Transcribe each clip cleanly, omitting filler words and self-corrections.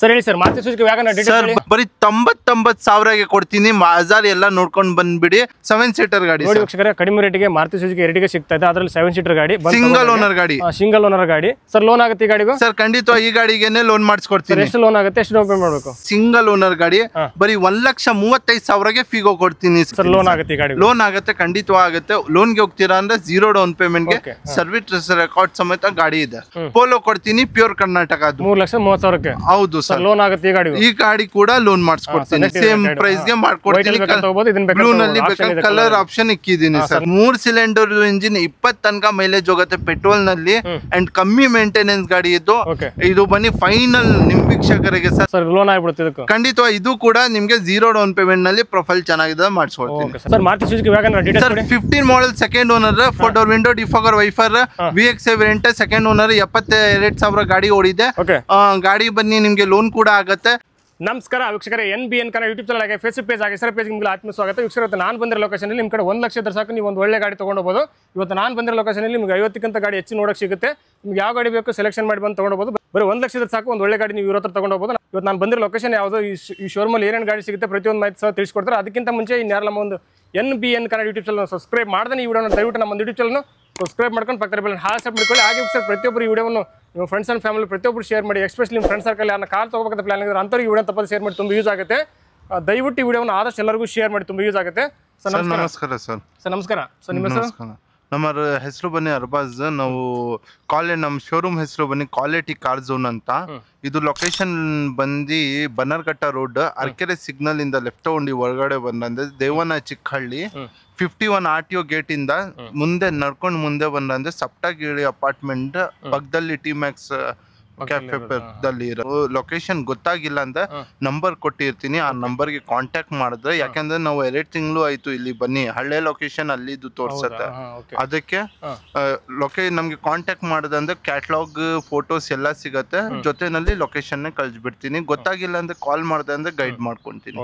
Sir ಹೇಳಿ sir, Maruti Suzuki wagon sir ಬರೀ 99,000ಗೆ ಕೊಡ್ತೀನಿ. ಮಾಜಾರ್ ಎಲ್ಲ ನೋಡ್ಕೊಂಡು ಬಂದ್ಬಿಡಿ. 7 ಸೀಟರ್ ಗಾಡಿ ನೋಡಿ ವೀಕ್ಷಕರೇ, ಕಡಿಮೆ ರೇಟಿಗೆ ಮಾರುತಿ ಸುಜುಕಿ ಎರಡಿಗೆ ಸಿಗ್ತಾ ಇದೆ. ಅದರಲ್ಲಿ 7 ಸೀಟರ್ ಗಾಡಿ, ಸಿಂಗಲ್ ಓನರ್ ಗಾಡಿ. ಸಿಂಗಲ್ ಓನರ್ ಗಾಡಿ ಸರ್. ಲೋನ್ ಆಗುತ್ತೆ ಈ ಗಾಡಿಗೂ? ಸರ್ ಖಂಡಿತ ಈ ಗಾಡಿಗೆನೆ ಲೋನ್ ಮಾಡಿಸ್ಕೊಡ್ತೀನಿ. ಎಷ್ಟು ಲೋನ್ ಆಗುತ್ತೆ, ಎಷ್ಟು ಡೌನ್ ಪೇಮೆಂಟ್ ಮಾಡಬೇಕು? ಸಿಂಗಲ್ ಓನರ್ ಗಾಡಿ ಬರೀ 1,35,000ಗೆ ಫಿಗೋ ಕೊಡ್ತೀನಿ ಸರ್. ಲೋನ್ ಆಗುತ್ತೆ ಈ ಗಾಡಿ? ಲೋನ್ ಆಗುತ್ತೆ, ಖಂಡಿತ ಆಗುತ್ತೆ. ಲೋನ್ಗೆ ಹೋಗ್ತೀರಾ ಅಂದ್ರೆ 0 ಡೌನ್ ಪೇಮೆಂಟ್ ಗೆ ಸರ್ವಿಸ್ ರೆಕಾರ್ಡ್ ಸಮೇತ ಗಾಡಿ ಇದೆ. ಪೋಲೋ ಕೊಡ್ತೀನಿ, ಪ್ಯೂರ್ ಕರ್ನಾಟಕ. 3,30,000ಕ್ಕೆ ಹೌದು ಸರ್. ಲೋನ್ ಆಗುತ್ತೆ ಈ ಗಾಡಿ? ಈ ಗಾಡಿ ಕೂಡ ಲೋನ್ ಮಾಡಿಸ್ಕೊಡ್ತೀನಿ, ಸೇಮ್ ಪ್ರೈಸ್ ಗೆ ಮಾಡ್ಕೊಡ್ತೀನಿ. ಬ್ಲೂ ನಲ್ಲಿ ಬೇಕಾದ್ರೆ ಕಲರ್ ಆಪ್ಷನ್ ಇಕ್ಕಿದೀನಿ ಸರ್. 3 ಸಿಲಿಂಡರ್ ಇಂಜಿನ್, 20 ತನಕ ಮೈಲೇಜ್ ಹೋಗುತ್ತೆ ಪೆಟ್ರೋಲ್ ನಲ್ಲಿ. ಅಂಡ್ ಕಮ್ಮಿ ಮೇಂಟೆನೆನ್ಸ್ ಗಾಡಿ ಇದ್ದು. ಇದು ಬನ್ನಿ ಫೈನಲ್ ನಿಮ್ ವೀಕ್ಷಕರಿಗೆ ಸರ್. ಲೋನ್ ಆಗ್ಬಿಡುತ್ತೆ ಖಂಡಿತ. ಇದು ಕೂಡ ನಿಮ್ಗೆ 0 ಡೌನ್ ಪೇಮೆಂಟ್ ನಲ್ಲಿ ಪ್ರೊಫೈಲ್ ಚೆನ್ನಾಗಿದೆ ಮಾಡಿಸ್ಕೊಡ್ತೀನಿ sir. Maruti Suzuki wagon sir 15 model, second owner, 4 door window, defogger wiper, VX variant, second owner, 72,000 ಗಾಡಿ ಓಡಿದೆ. ಗಾಡಿ ಬನ್ನಿ ನಿಮ್ಗೆ ಲೋನ್ ಕೂಡ ಆಗುತ್ತೆ. ನಮಸ್ಕಾರ ವೀಕ್ಷಕರೇ, NBN ಕನ್ನಡ ಯೂಟ್ಯೂಬ್ ಚಾನಲ್ ಆಗಿ ಫೇಸ್ಬುಕ್ ಪೇಜ್ ಆಗಿ ಪೇಜ್ ನಿಮ್ಗೆ ಆತ್ಮ ಸ್ವಾಗತ. ವೀಕ್ಷಕರು, ನಾನು ಬಂದಿರೋ ಲೊಕೇಶನ್ ನಿಮ್ಮ ಕಡೆ 1 ಲಕ್ಷ ಇದ್ರೆ ಸಾಕು, ನೀವು ಒಂದು ಒಳ್ಳೆ ಗಾಡಿ ತೊಗೊಂಡೋಗ್ಬೋದು. ಇವತ್ತು ನಾನು ಬಂದಿರೋ ಲೊಕೇಶನ್ ನಿಮ್ಗೆ 50ಕ್ಕಿಂತ ಗಾಡಿ ಹೆಚ್ಚು ನೋಡೋಕೆ ಸಿಗುತ್ತೆ. ನಿಮ್ಗೆ ಯಾವ ಗಾಡಿ ಬೇಕು ಸೆಲೆಕ್ಷನ್ ಮಾಡಿ ಬಂದು ತೊಗೊಂಡೋಗ್ಬೋದು. ಬರೀ 1 ಲಕ್ಷ ಇದ್ರೆ ಸಾಕು, ಒಂದು ಒಳ್ಳೆ ಗಾಡಿ ನೀವು ಇರೋ ಹತ್ರ ತೊಗೊಂಡೋಗ್ಬೋದು. ಇವತ್ತು ನಾನು ಬಂದಿರೋ ಲೊಕೇಶನ್ ಯಾವುದು, ಈ ಶೋರೂಮಲ್ಲಿ ಏನೇನು ಗಾಡಿ ಸಿಗುತ್ತೆ ಪ್ರತಿಯೊಂದು ಮಾಹಿತಿ ಸಹ ತಿಳಿಸ್ಕೊಡ್ತಾರೆ. ಅದಕ್ಕಿಂತ ಮುಂಚೆ ಇನ್ಯಾರು ನಮ್ಮ ಒಂದು NBN Kannada YouTube channel subscribe ಮಾಡ್ದೆ ಈ ವಿಡಿಯೋನ ದಯವಿಟ್ಟು ನಮ್ಮ ಒಂದು ಯೂಟ್ಯೂಬ್ ಚಾನಲ್ ಸಬ್ಸ್ಕ್ರೈಬ್ ಮಾಡ್ಕೊಂಡು ಪಕ್ಕದ ಬೆಲ್ ಹಾಲ್ ಸಬ್ ಮಾಡ್ಕೊಳ್ಳಿ. ಹಾಗೆ ಸರ್ ಪ್ರತಿಯೊಬ್ಬರು ಈ ವಿಡಿಯೋವನ್ನು ನಿಮ್ಮ ಫ್ರೆಂಡ್ಸ್ ಅಂಡ್ ಫ್ಯಾಮಿಲಿ ಪ್ರತಿಯೊಬ್ಬರು ಶೇರ್ ಮಾಡಿ. ಎಸ್ಪೆಷಲಿ ನಿಮ್ಮ ಫ್ರೆಂಡ್ಸ್ ಸರ್ಕಲ್ ಯಾರನ್ನ ಕಾರ್ ತೊಗೋಬೇಕಂತ ಪ್ಲಾನ್ ಇದ್ದಾರೆ ಅಂಥವ್ರಿಗೆ ಈ ವಿಡಿಯೋ ತಪ್ಪದೆ ಶೇರ್ ಮಾಡಿ, ತುಂಬ ಯೂಸ್ ಆಗುತ್ತೆ. ದಯವಿಟ್ಟು ಈ ವಿಡಿಯೋವನ್ನು ಆದಷ್ಟು ಎಲ್ಲರಿಗೂ ಶೇರ್ ಮಾಡಿ, ತುಂಬ ಯೂಸ್ ಆಗುತ್ತೆ. ಸರ್ ನಮಸ್ಕಾರ ಸರ್. ಸರ್ ನಮಸ್ಕಾರ ಸರ್. ನಿಮ್ಮ ಹೆಸರು? ನಮ್ಮ ಹೆಸರು ಬನ್ನಿ ಅರ್ಬಾಜ್. ನಾವು ನಮ್ಮ ಶೋರೂಮ್ ಹೆಸರು ಬನ್ನಿ ಕ್ವಾಲಿಟಿ ಕಾರ್ ಝೋನ್ ಅಂತ. ಇದು ಲೊಕೇಶನ್ ಬಂದು ಬನ್ನರ್ಘಟ್ಟ ರೋಡ್, ಅರ್ಕೆರೆ ಸಿಗ್ನಲ್ ಇಂದ ಲೆಫ್ಟ್ ತಗೊಂಡು ಒಳಗಡೆ ಬಂದ್ರೆ ದೇವನ ಚಿಕ್ಕಹಳ್ಳಿ 51 RTO ಗೇಟ್ ಇಂದ ಮುಂದೆ ನಡ್ಕೊಂಡು ಮುಂದೆ ಬಂದ್ರೆ ಸಪ್ತಗಿರಿ ಅಪಾರ್ಟ್ಮೆಂಟ್ ಪಕ್ಕದಲ್ಲಿ ಟಿ-ಮ್ಯಾಕ್ಸ್ ಕೆಫೆ ಪಕ್ಕದಲ್ಲಿ ಇರೋ. ಲೊಕೇಶನ್ ಗೊತ್ತಾಗಿಲ್ಲ ಅಂದ್ರೆ ನಂಬರ್ ಕೊಟ್ಟಿರ್ತೀನಿ, ಆ ನಂಬರ್ಗೆ ಕಾಂಟ್ಯಾಕ್ಟ್ ಮಾಡಿದ್ರೆ, ಯಾಕಂದ್ರೆ ನಾವು 2 ತಿಂಗಳು ಆಯ್ತು ಇಲ್ಲಿ ಬನ್ನಿ, ಹಳೆ ಲೊಕೇಶನ್ ಅಲ್ಲಿದ್ದು ತೋರ್ಸತ್ತೆ. ಅದಕ್ಕೆ ನಮ್ಗೆ ಕಾಂಟ್ಯಾಕ್ಟ್ ಮಾಡಿದ್ರೆ ಕ್ಯಾಟ್ಲಾಗ್ ಫೋಟೋಸ್ ಎಲ್ಲ ಸಿಗತ್ತೆ, ಜೊತೆನಲ್ಲಿ ಲೊಕೇಶನ್ ಕಳ್ಸಿಬಿಡ್ತೀನಿ. ಗೊತ್ತಾಗಿಲ್ಲ ಅಂದ್ರೆ ಕಾಲ್ ಮಾಡಿದೆ ಅಂದ್ರೆ ಗೈಡ್ ಮಾಡ್ಕೊಂತೀನಿ.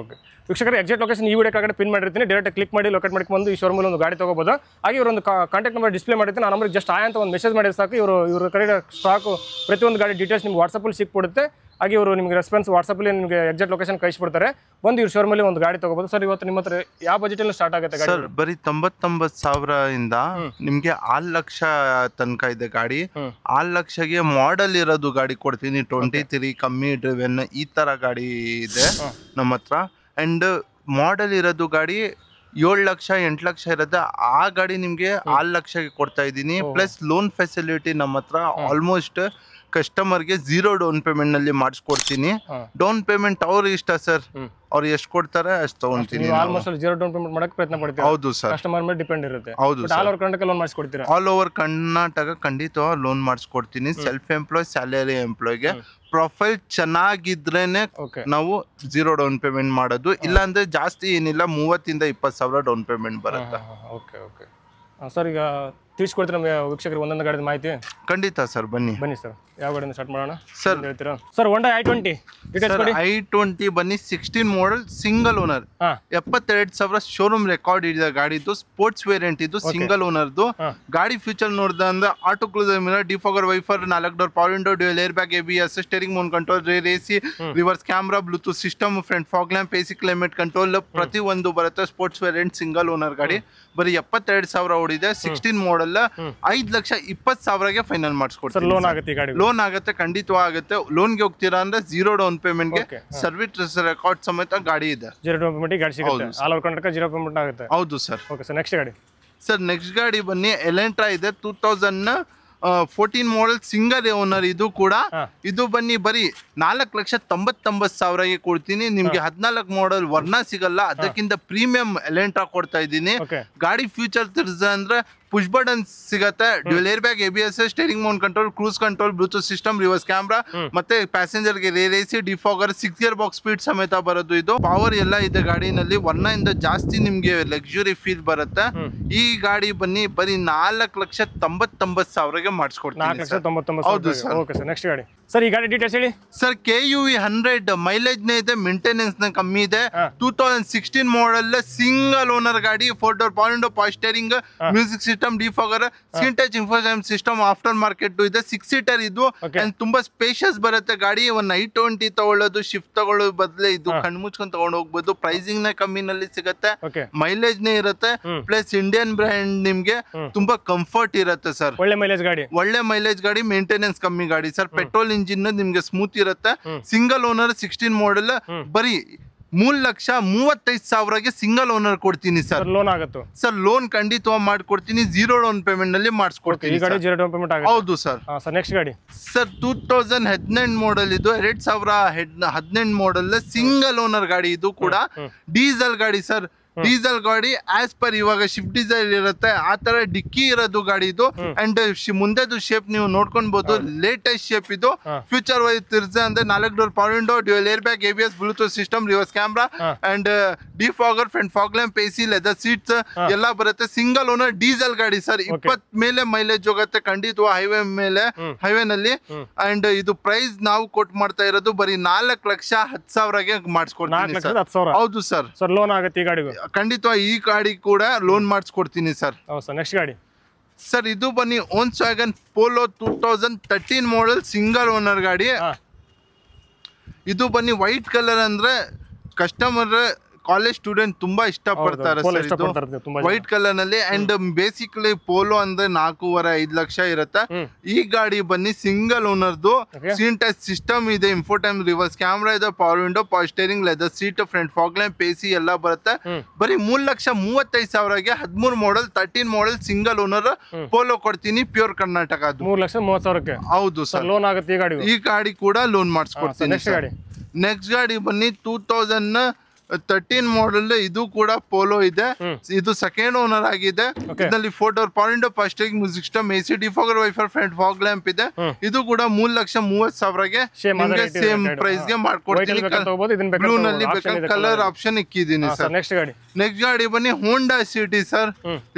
ವೀಕ್ಷಕರು, ಎಕ್ಸಾಕ್ಟ್ ಲೊಕೇಶನ್ ಈ ವಿಡಿಯೋ ಕೆಳಗಡೆ ಪಿನ್ ಮಾಡಿರ್ತೀನಿ. ಡೈರೆಕ್ಟ್ ಕ್ಲಿಕ್ ಮಾಡಿ ಲೊಕೇಟ್ ಮಾಡ್ಕೊಂಡು ಈ ಶೋರೂಮಲ್ಲಿ ಒಂದು ಗಾಡಿ ತಗೋಬಹುದು. ಹಾಗೆ ಇವರೊಂದು ಕಾಂಟ್ಯಾಕ್ಟ್ ನಂಬರ್ ಡಿಸ್ಪ್ಲೇ ಮಾಡಿರ್ತೀನಿ. ಆ ನಂಬರ್ಗೆ ಜಸ್ಟ್ ಅಂತ ಒಂದು ಮೆಸೇಜ್ ಮಾಡಿದ್ರೆ ಸಾಕು, ಇವರು ಕಡೆ ಸ್ಟಾಕು ಪ್ರತಿಯೊಂದು ಗಾಡಿ ಡೀಟೇಲ್ಸ್ ನಿಮ್ಗೆ ವಾಟ್ಸಪ್ಪಲ್ಲಿ ಸಿಕ್ಬಿಡುತ್ತೆ. ಹಾಗೆ ಇವರು ನಿಮಗೆ ರೆಸ್ಪಾನ್ಸ್ ವಾಟ್ಸಪ್ಪಲ್ಲಿ ನಿಮಗೆ ಎಕ್ಸಾಕ್ಟ್ ಲೊಕೇಶನ್ ಕಳಿಸ್ಬಿಡ್ತಾರೆ. ಬಂದು ಇವ್ರ ಶೋರೂಮಲ್ಲಿ ಒಂದು ಗಾಡಿ ತಗೋಬಹುದು. ಸರ್ ಇವತ್ತು ನಿಮ್ಮ ಹತ್ರ ಯಾವ ಬಜೆಟಲ್ಲಿ ಸ್ಟಾರ್ಟ್ ಆಗುತ್ತೆ ಗಾಡಿ? ಸರ್ ಬರೀ 99,000 ಇಂದ ನಿಮ್ಗೆ 6 ಲಕ್ಷ ತನಕ ಇದೆ ಗಾಡಿ. 6 ಲಕ್ಷಗೆ ಮಾಡೆಲ್ ಇರೋದು ಗಾಡಿ ಕೊಡ್ತೀನಿ. 23 ಕಮ್ಮಿ ಡ್ರಿವೆನ್ ಈ ತರ ಗಾಡಿ ಇದೆ ನಮ್ಮ ಹತ್ರ. ಅಂಡ್ ಮಾಡೆಲ್ ಇರೋದು ಗಾಡಿ 7 ಲಕ್ಷ 8 ಲಕ್ಷ ಇರುತ್ತೆ. ಆ ಗಾಡಿ ನಿಮ್ಗೆ 6 ಲಕ್ಷಗೆ ಕೊಡ್ತಾ ಇದ್ದೀನಿ. ಪ್ಲಸ್ ಲೋನ್ ಫೆಸಿಲಿಟಿ ನಮ್ಮ ಹತ್ರ ಆಲ್ಮೋಸ್ಟ್ ಕಸ್ಟಮರ್ಗೆ 0 ಡೌನ್ ಪೇಮೆಂಟ್ ನಲ್ಲಿ ಮಾಡಿಸ್ಕೊಡ್ತೀನಿ. ಡೌನ್ ಪೇಮೆಂಟ್ ಅವ್ರ ಇಷ್ಟ ಸರ್, ಅವ್ರು ಎಷ್ಟು ಕೊಡ್ತಾರೆ ಅಷ್ಟು ತಗೊಂತೀನಿ. ಆಲ್ಮೋಸ್ಟ್ 0 ಡೌನ್ ಪೇಮೆಂಟ್ ಮಾಡಕ್ಕೆ ಪ್ರಯತ್ನ ಪಡ್ತೀವಿ. ಹೌದು ಸರ್, ಕಸ್ಟಮರ್ ಮೇಲೆ ಡಿಪೆಂಡ್ ಇರುತ್ತೆ. ಹೌದು, ಆಲ್ ಓವರ್ ಕರ್ನಾಟಕ ಲೋನ್ ಮಾಡಿಸ್ಕೊಡ್ತೀರಾ? ಆಲ್ ಓವರ್ ಕರ್ನಾಟಕ ಖಂಡಿತ ಲೋನ್ ಮಾಡಿಸ್ಕೊಡ್ತೀನಿ. ಸೆಲ್ಫ್ ಎಂಪ್ಲಾಯ್, ಸ್ಯಾಲರಿ ಎಂಪ್ಲಾಯ್ಗೆ ಪ್ರೊಫೈಲ್ ಚೆನ್ನಾಗಿದ್ರೇನೆ ನಾವು 0 ಡೌನ್ ಪೇಮೆಂಟ್ ಮಾಡೋದು. ಇಲ್ಲ ಅಂದ್ರೆ ಜಾಸ್ತಿ ಏನಿಲ್ಲ, 30,000 ಇಂದ 20,000 ಡೌನ್ ಪೇಮೆಂಟ್ ಬರುತ್ತೆ. ಸರ್ ಈಗ ತಿಳಿಸ್ಕೊಡ್ತೀರಾ ನಮಗೆ ವೀಕ್ಷಕರಿಗೆ ಒಂದೊಂದು ಗಾಡಿದ ಮಾಹಿತಿ? ಖಂಡಿತ ಸರ್, ಬನ್ನಿ ಸರ್. ಯಾವ ಗಾಡಿಯಿಂದ ಸ್ಟಾರ್ಟ್ ಮಾಡೋಣ ಸರ್? ಹೇಳ್ತೀರಾ ಸರ್? Honda i20 i20 ಬನ್ನಿ 16 model, single owner, 72,000 showroom record ಇದೆ ಗಾಡಿದು. ಸ್ಪೋರ್ಟ್ಸ್ ವೇರಿಯಂಟ್ ಇದು, ಸಿಂಗಲ್ ಓನರ್ದು ಗಾಡಿ. ಫ್ಯೂಚರ್ ನೋಡಿದ ಅಂದ್ರೆ auto closure mirror, defogger wiper, 4 door power window, dual air bag, ABS, steering mount control, rear AC, reverse camera, Bluetooth system, front fog lamp, AC climate control ಪ್ರತಿ ಒಂದು ಬರುತ್ತೆ. Sports variant, single owner ಗಾಡಿ. ಬರೀ 72,000 ಓಡಿದೆ. 16 model, 5,20,000ಗೆ final ಮಾಡಿಸ್ಕೊಡ್ತೀನಿ. Loan ಆಗುತ್ತೆ ಗಾಡಿ? Loan ಆಗುತ್ತೆ, ಖಂಡಿತ ಆಗುತ್ತೆ. ಲೋನ್ಗೆ ಹೋಗ್ತೀರಾ ಅಂದ್ರೆ 0 ಡೌನ್ ಪೇಮೆಂಟ್ ಗೆ ಸರ್ವಿಸ್ ರೆಕಾರ್ಡ್ ಸಮೇತ ಗಾಡಿ ಇದೆ. 0 ಡೌನ್ ಪೇಮೆಂಟ್ ಗಾಡಿ ಸಿಗುತ್ತೆ. ಆಲ್ ಓವರ್ ಕರ್ನಾಟಕ 0 ಪೇಮೆಂಟ್ ಆಗುತ್ತೆ. ಹೌದು ಸರ್. ಓಕೆ ಸರ್, ನೆಕ್ಸ್ಟ್ ಗಾಡಿ? ಸರ್ ನೆಕ್ಸ್ಟ್ ಗಾಡಿ ಬನ್ನಿ ಎಲೆಂಟ್ರಾ ಇದೆ, 2014 ಮಾಡೆಲ್, ಸಿಂಗಲ್ ಓನರ್. ಇದು ಕೂಡ ಇದು ಬನ್ನಿ ಬರೀ 4,99,000ಗೆ ಕೊಡ್ತೀನಿ. ನಿಮ್ಗೆ 14 ಮಾಡೆಲ್ ವರ್ಣ ಸಿಗಲ್ಲ, ಅದಕ್ಕಿಂತ ಪ್ರೀಮಿಯಂ ಎಲೆಂಟ್ರಾ ಕೊಡ್ತಾ ಇದ್ದೀನಿ. ಗಾಡಿ ಫ್ಯೂಚರ್ ಅಂದ್ರೆ ಪುಷ್ ಬಟನ್ ಸಿಗತ್ತೆ, dual air bag, ABS, steering mount control, cruise control, Bluetooth system, reverse camera, ಮತ್ತೆ ಪ್ಯಾಸೆಂಜರ್ ಗೆ rear AC, defogger, 6 gear box speed ಸಮೇತ ಬರೋದು. ಇದು ಪವರ್ ಎಲ್ಲ ಇದೆ ಗಾಡಿನಲ್ಲಿ. ವರ್ಣ ಇಂದ ಜಾಸ್ತಿ ನಿಮ್ಗೆ ಲಕ್ಸುರಿ ಫೀಲ್ ಬರುತ್ತೆ. ಈ ಗಾಡಿ ಬನ್ನಿ ಬರೀ 4,99,000ಗೆ ಮಾಡಿಸ್ಕೊಡ್ತೀನಿ. 4,99,000. ಹೌದು ಸರ್. ಓಕೆ ಸರ್, ನೆಕ್ಸ್ಟ್ ಗಾಡಿ? ಸರ್ ಈ ಗಾಡಿ ಡೀಟೇಲ್ಸ್ ಹೇಳಿ. ಸರ್ KUV 100 ಮೈಲೇಜ್ ನೇ ಇದೆ, ಮೇಂಟೆನೆನ್ಸ್ ನ ಕಮ್ಮಿ ಇದೆ. 2016 ಮಾಡಲ್ ಸಿಂಗಲ್ ಓನರ್ ಗಾಡಿ, 4 door power window, power steering, music system, defogger, screen touch infotainment system, after market ಇದೆ. 6 ಸೀಟರ್ ಇದು ಅಂಡ್ ತುಂಬಾ ಸ್ಪೇಷಿಯಸ್ ಬರುತ್ತೆ ಗಾಡಿ. ಒಂದು i20 ತಗೊಳ್ಳೋದು, ಶಿಫ್ಟ್ ತಗೊಳ್ಳೋದು ಬದಲೇ ಇದು ಕಣ್ಣು ಮುಚ್ಕೊಂಡು ತಗೊಂಡು ಹೋಗ್ಬೋದು. ಪ್ರೈಸಿಂಗ್ ನ ಕಮ್ಮಿನಲ್ಲಿ ಸಿಗುತ್ತೆ, ಮೈಲೇಜ್ ನೇ ಇರುತ್ತೆ, ಪ್ಲಸ್ ಇಂಡಿಯನ್ ಬ್ರ್ಯಾಂಡ್, ನಿಮ್ಗೆ ತುಂಬಾ ಕಂಫರ್ಟ್ ಇರುತ್ತೆ ಸರ್. ಒಳ್ಳೆ ಮೈಲೇಜ್ ಗಾಡಿ, ಒಳ್ಳೆ ಮೈಲೇಜ್ ಗಾಡಿ, ಮೇಂಟೆನೆನ್ಸ್ ಕಮ್ಮಿ ಗಾಡಿ ಸರ್. ಪೆಟ್ರೋಲ್ ಇಂಜಿನ್ ನಿಮ್ಗೆ ಸ್ಮೂತ್ ಇರುತ್ತೆ. ಸಿಂಗಲ್ ಓನರ್ 16 ಮಾಡಲ್, ಬರೀ 3,35,000ಗೆ ಸಿಂಗಲ್ ಓನರ್ ಕೊಡ್ತೀನಿ ಸರ್. ಲೋನ್ ಆಗುತ್ತೆ ಸರ್, ಲೋನ್ ಖಂಡಿತವಾಗಿ ಮಾಡ್ಕೊಡ್ತೀನಿ. 0 ಡೌನ್ ಪೇಮೆಂಟ್ ನಲ್ಲಿ ಮಾಡಿಸ್ಕೊಡ್ತೀನಿ. ಹೌದು ಸರ್. ನೆಕ್ಸ್ಟ್ ಗಾಡಿ ಸರ್ 2018 ಮಾಡಲ್ ಇದು, 2018 ಮಾಡಲ್ ಸಿಂಗಲ್ ಓನರ್ ಗಾಡಿ. ಇದು ಕೂಡ ಡೀಸೆಲ್ ಗಾಡಿ ಸರ್. ಡೀಸೆಲ್ ಗಾಡಿ ಆಸ್ ಪರ್ ಇವಾಗ ಶಿಫ್ಟ್ ಡೀಸೆಲ್ ಇರುತ್ತೆ ಆ ತರ ಡಿಕ್ಕಿ ಇರೋದು ಗಾಡಿ ಇದು. ಅಂಡ್ ಮುಂದೆದು ಶೇಪ್ ನೀವು ನೋಡ್ಕೊಬಹುದು, ಲೇಟೆಸ್ಟ್ ಶೇಪ್ ಇದು. ಫ್ಯೂಚರ್ ವೈಸ್ ತಿರ್ಸೆ ಅಂದ್ರೆ 4 door power window, dual air bag, ABS, Bluetooth system, reverse camera and defogger, front fog lamp, AC, leather seats ಎಲ್ಲ ಬರುತ್ತೆ. ಸಿಂಗಲ್ ಓನರ್ ಡೀಸೆಲ್ ಗಾಡಿ ಸರ್. 20 ಮೇಲೆ ಮೈಲೇಜ್ ಹೋಗುತ್ತೆ ಖಂಡಿತ ಹೈವೇ ಮೇಲೆ, ಹೈವೇ ನಲ್ಲಿ. ಅಂಡ್ ಇದು ಪ್ರೈಸ್ ನಾವು ಕೊಟ್ ಮಾಡ್ತಾ ಇರೋದು ಬರೀ 4,10,000ಗೆ ಮಾಡಿಸ್ಕೊಡ್ತೀನಿ ಸರ್. ಹೌದು ಸರ್. ಸರ್ ಲೋನ್ ಆಗುತ್ತೆ ಈ ಗಾಡಿಗೂ ಖಂಡಿತ. ಈ ಗಾಡಿ ಕೂಡ ಲೋನ್ ಮಾಡಿಸ್ಕೊಡ್ತೀನಿ ಸರ್. ನೆಕ್ಸ್ಟ್ ಗಾಡಿ ಸರ್ ಇದು ಬನ್ನಿ Volkswagen Polo 2013 ಮಾಡಲ್ ಸಿಂಗಲ್ ಓನರ್ ಗಾಡಿ. ಇದು ಬನ್ನಿ ವೈಟ್ ಕಲರ್ ಅಂದ್ರೆ ಕಸ್ಟಮರ್ ಕಾಲೇಜ್ ಸ್ಟೂಡೆಂಟ್ ತುಂಬಾ ಇಷ್ಟಪಡ್ತಾರೆ ಸರ್. ಇದು ವೈಟ್ ಕಲರ್ ನಲ್ಲಿ. ಅಂಡ್ ಬೇಸಿಕಲಿ ಪೋಲೋ ಅಂದ್ರೆ 4.5 ಲಕ್ಷ ಇರುತ್ತೆ. ಈ ಗಾಡಿ ಬನ್ನಿ ಸಿಂಗಲ್ ಓನರ್ದು, ಸ್ಕ್ರೀನ್ ಟಚ್ ಸಿಸ್ಟಮ್ ಇದೆ, ಇನ್ಫೋಟೈಮ್, ರಿವರ್ಸ್ ಕ್ಯಾಮ್ರಾ ಇದೆ, power window, power steering, leather seat, front fog lamp, AC ಎಲ್ಲ ಬರುತ್ತೆ. ಬರೀ 3,35,000ಗೆ 13 ಮಾಡಲ್ 13 ಮಾಡಲ್ ಸಿಂಗಲ್ ಓನರ್ ಪೋಲೋ ಕೊಡ್ತೀನಿ, ಪ್ಯೂರ್ ಕರ್ನಾಟಕ. ಅದು 3,30,000ಕ್ಕೆ. ಹೌದು ಸರ್. ಲೋನ್ ಆಗುತ್ತೆ ಈ ಗಾಡಿ. ಈ ಗಾಡಿ ಕೂಡ ಲೋನ್ ಮಾಡಿಸ್ಕೊಡ್ತೀನಿ. ನೆಕ್ಸ್ಟ್ ಗಾಡಿ ಬನ್ನಿ 2013 ಮಾಡಲ್. ಇದು ಕೂಡ ಪೋಲೋ ಇದೆ. ಇದು ಸೆಕೆಂಡ್ ಓನರ್ ಆಗಿದೆ. ಇದರಲ್ಲಿ 4 door power window, power steering, music system, AC, defogger, wiper, front fog lamp ಇದೆ. ಇದು ಕೂಡ 3,30,000ಗೆ ಸೇಮ್ ಪ್ರೈಸ್ ಗೆ ಮಾಡ್ಕೊಡ್ತೀನಿ. ಬ್ಲೂ ನಲ್ಲಿ ಬೇಕಾದ್ರೆ ಕಲರ್ ಆಪ್ಷನ್ ಇಕ್ಕಿದ್ದೀನಿ ಸರ್. ನೆಕ್ಸ್ಟ್ ಗಾಡಿ ಬನ್ನಿ ಹೋಂಡಾ ಸಿಟಿ ಸರ್.